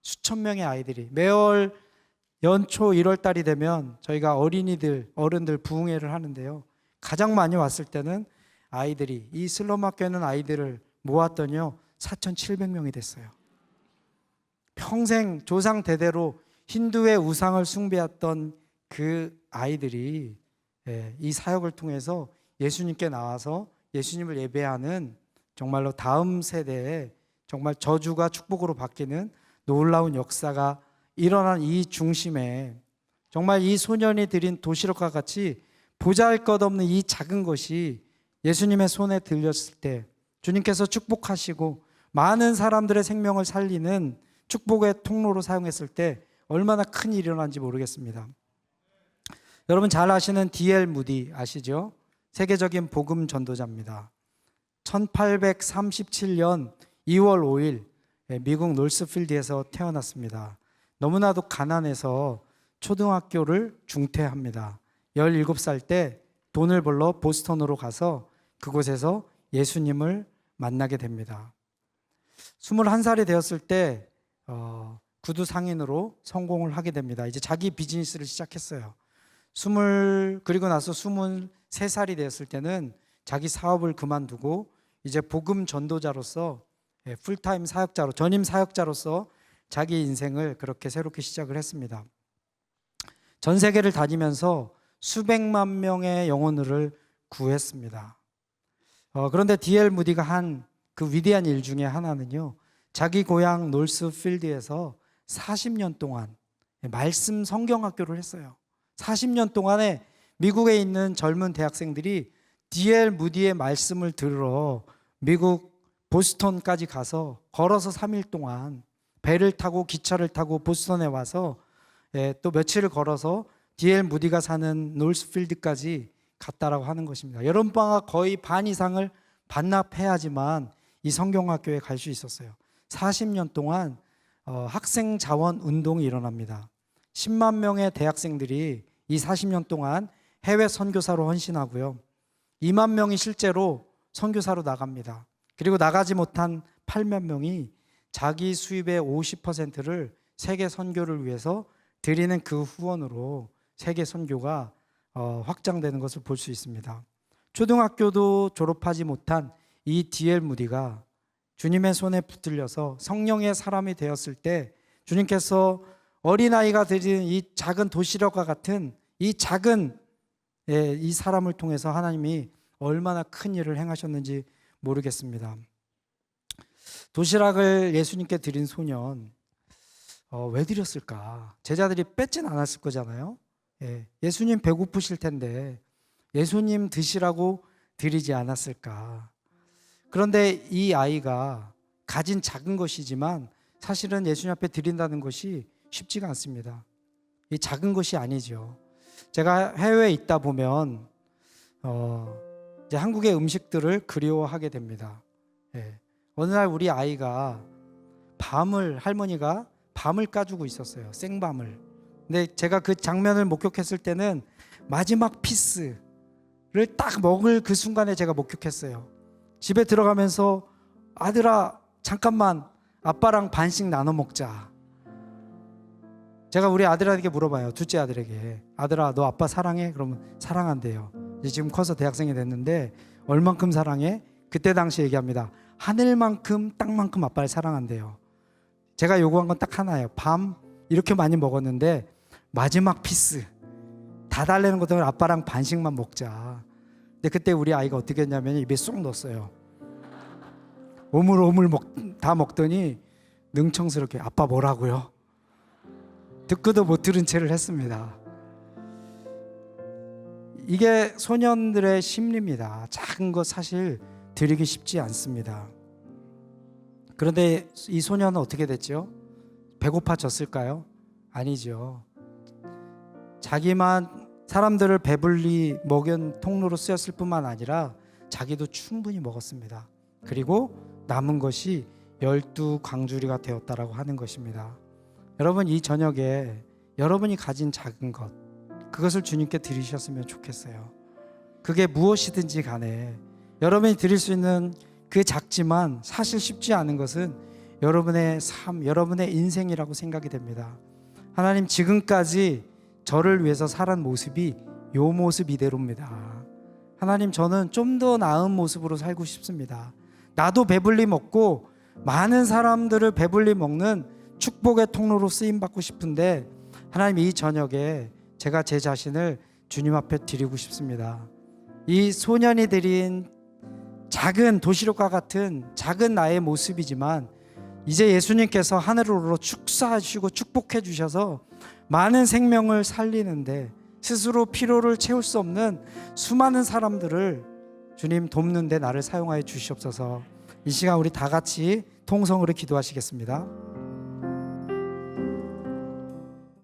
수천 명의 아이들이 매월 연초 1월 달이 되면 저희가 어른들 부흥회를 하는데요, 가장 많이 왔을 때는 아이들이, 이 슬럼 학교에 있는 아이들을 모았더니요 4,700명이 됐어요. 평생 조상 대대로 힌두의 우상을 숭배했던 그 아이들이 이 사역을 통해서 예수님께 나와서 예수님을 예배하는, 정말로 다음 세대에 정말 저주가 축복으로 바뀌는 놀라운 역사가 일어난 이 중심에, 정말 이 소년이 드린 도시락과 같이 보잘것없는 이 작은 것이 예수님의 손에 들렸을 때 주님께서 축복하시고 많은 사람들의 생명을 살리는 축복의 통로로 사용했을 때 얼마나 큰 일이 일어난지 모르겠습니다. 여러분 잘 아시는 D.L. 무디 아시죠? 세계적인 복음 전도자입니다. 1837년 2월 5일 미국 노스필드에서 태어났습니다. 너무나도 가난해서 초등학교를 중퇴합니다. 17살 때 돈을 벌러 보스턴으로 가서 그곳에서 예수님을 만나게 됩니다. 21살이 되었을 때 구두 상인으로 성공을 하게 됩니다. 이제 자기 비즈니스를 시작했어요. 그리고 나서 23살이 되었을 때는 자기 사업을 그만두고 이제 복음 전도자로서 풀타임 사역자로, 전임 사역자로서 자기 인생을 그렇게 새롭게 시작을 했습니다. 전 세계를 다니면서 수백만 명의 영혼을 구했습니다. 그런데 D.L. 무디가 한 그 위대한 일 중에 하나는요, 자기 고향 노스필드에서 40년 동안 말씀 성경학교를 했어요. 40년 동안에 미국에 있는 젊은 대학생들이 D.L. 무디의 말씀을 들으러 미국 보스턴까지 가서 걸어서 3일 동안 배를 타고 기차를 타고 보스턴에 와서 또 며칠을 걸어서 D.L. 무디가 사는 노스필드까지 갔다라고 하는 것입니다. 여름방학 거의 반 이상을 반납해야지만 이 성경학교에 갈 수 있었어요. 40년 동안 학생 자원 운동이 일어납니다. 10만 명의 대학생들이 이 40년 동안 해외 선교사로 헌신하고요, 2만 명이 실제로 선교사로 나갑니다. 그리고 나가지 못한 8만 명이 자기 수입의 50%를 세계 선교를 위해서 드리는 그 후원으로 세계 선교가 확장되는 것을 볼 수 있습니다. 초등학교도 졸업하지 못한 이 D.L. 무디가 주님의 손에 붙들려서 성령의 사람이 되었을 때 주님께서 어린아이가 드린 이 작은 도시락과 같은 이 작은 이 사람을 통해서 하나님이 얼마나 큰 일을 행하셨는지 모르겠습니다. 도시락을 예수님께 드린 소년 왜 드렸을까? 제자들이 뺏진 않았을 거잖아요. 예수님 배고프실 텐데 예수님 드시라고 드리지 않았을까? 그런데 이 아이가 가진 작은 것이지만 사실은 예수님 앞에 드린다는 것이 쉽지가 않습니다. 이 작은 것이 아니죠. 제가 해외에 있다 보면 이제 한국의 음식들을 그리워하게 됩니다. 어느 날 우리 아이가 할머니가 밤을 까주고 있었어요. 생밤을. 근데 제가 그 장면을 목격했을 때는 마지막 피스를 딱 먹을 그 순간에 제가 목격했어요. 집에 들어가면서 아들아 잠깐만 아빠랑 반씩 나눠 먹자. 제가 우리 아들에게 물어봐요. 둘째 아들에게. 아들아 너 아빠 사랑해? 그러면 사랑한대요. 이제 지금 커서 대학생이 됐는데 얼만큼 사랑해? 그때 당시 얘기합니다. 하늘만큼 땅만큼 아빠를 사랑한대요. 제가 요구한 건 딱 하나예요. 밤 이렇게 많이 먹었는데 마지막 피스 다 달래는 것들은 아빠랑 반씩만 먹자. 근데 그때 우리 아이가 어떻게 했냐면 입에 쏙 넣었어요. 오물오물 다 먹더니 능청스럽게 아빠 뭐라고요? 듣고도 못 들은 채를 했습니다. 이게 소년들의 심리입니다. 작은 것 사실 드리기 쉽지 않습니다. 그런데 이 소년은 어떻게 됐죠? 배고파졌을까요? 아니죠. 자기만 사람들을 배불리 먹인 통로로 쓰였을 뿐만 아니라 자기도 충분히 먹었습니다. 그리고 남은 것이 12광주리가 되었다라고 하는 것입니다. 여러분 이 저녁에 여러분이 가진 작은 것 그것을 주님께 드리셨으면 좋겠어요. 그게 무엇이든지 간에 여러분이 드릴 수 있는 그 작지만 사실 쉽지 않은 것은 여러분의 삶, 여러분의 인생이라고 생각이 됩니다. 하나님 지금까지 저를 위해서 살은 모습이 요 모습 이대로입니다. 하나님 저는 좀 더 나은 모습으로 살고 싶습니다. 나도 배불리 먹고 많은 사람들을 배불리 먹는 축복의 통로로 쓰임받고 싶은데 하나님 이 저녁에 제가 제 자신을 주님 앞에 드리고 싶습니다. 이 소년이 드린 작은 도시락과 같은 작은 나의 모습이지만 이제 예수님께서 하늘으로 축사하시고 축복해 주셔서 많은 생명을 살리는데 스스로 필요를 채울 수 없는 수많은 사람들을 주님 돕는데 나를 사용하여 주시옵소서. 이 시간 우리 다 같이 통성으로 기도하시겠습니다.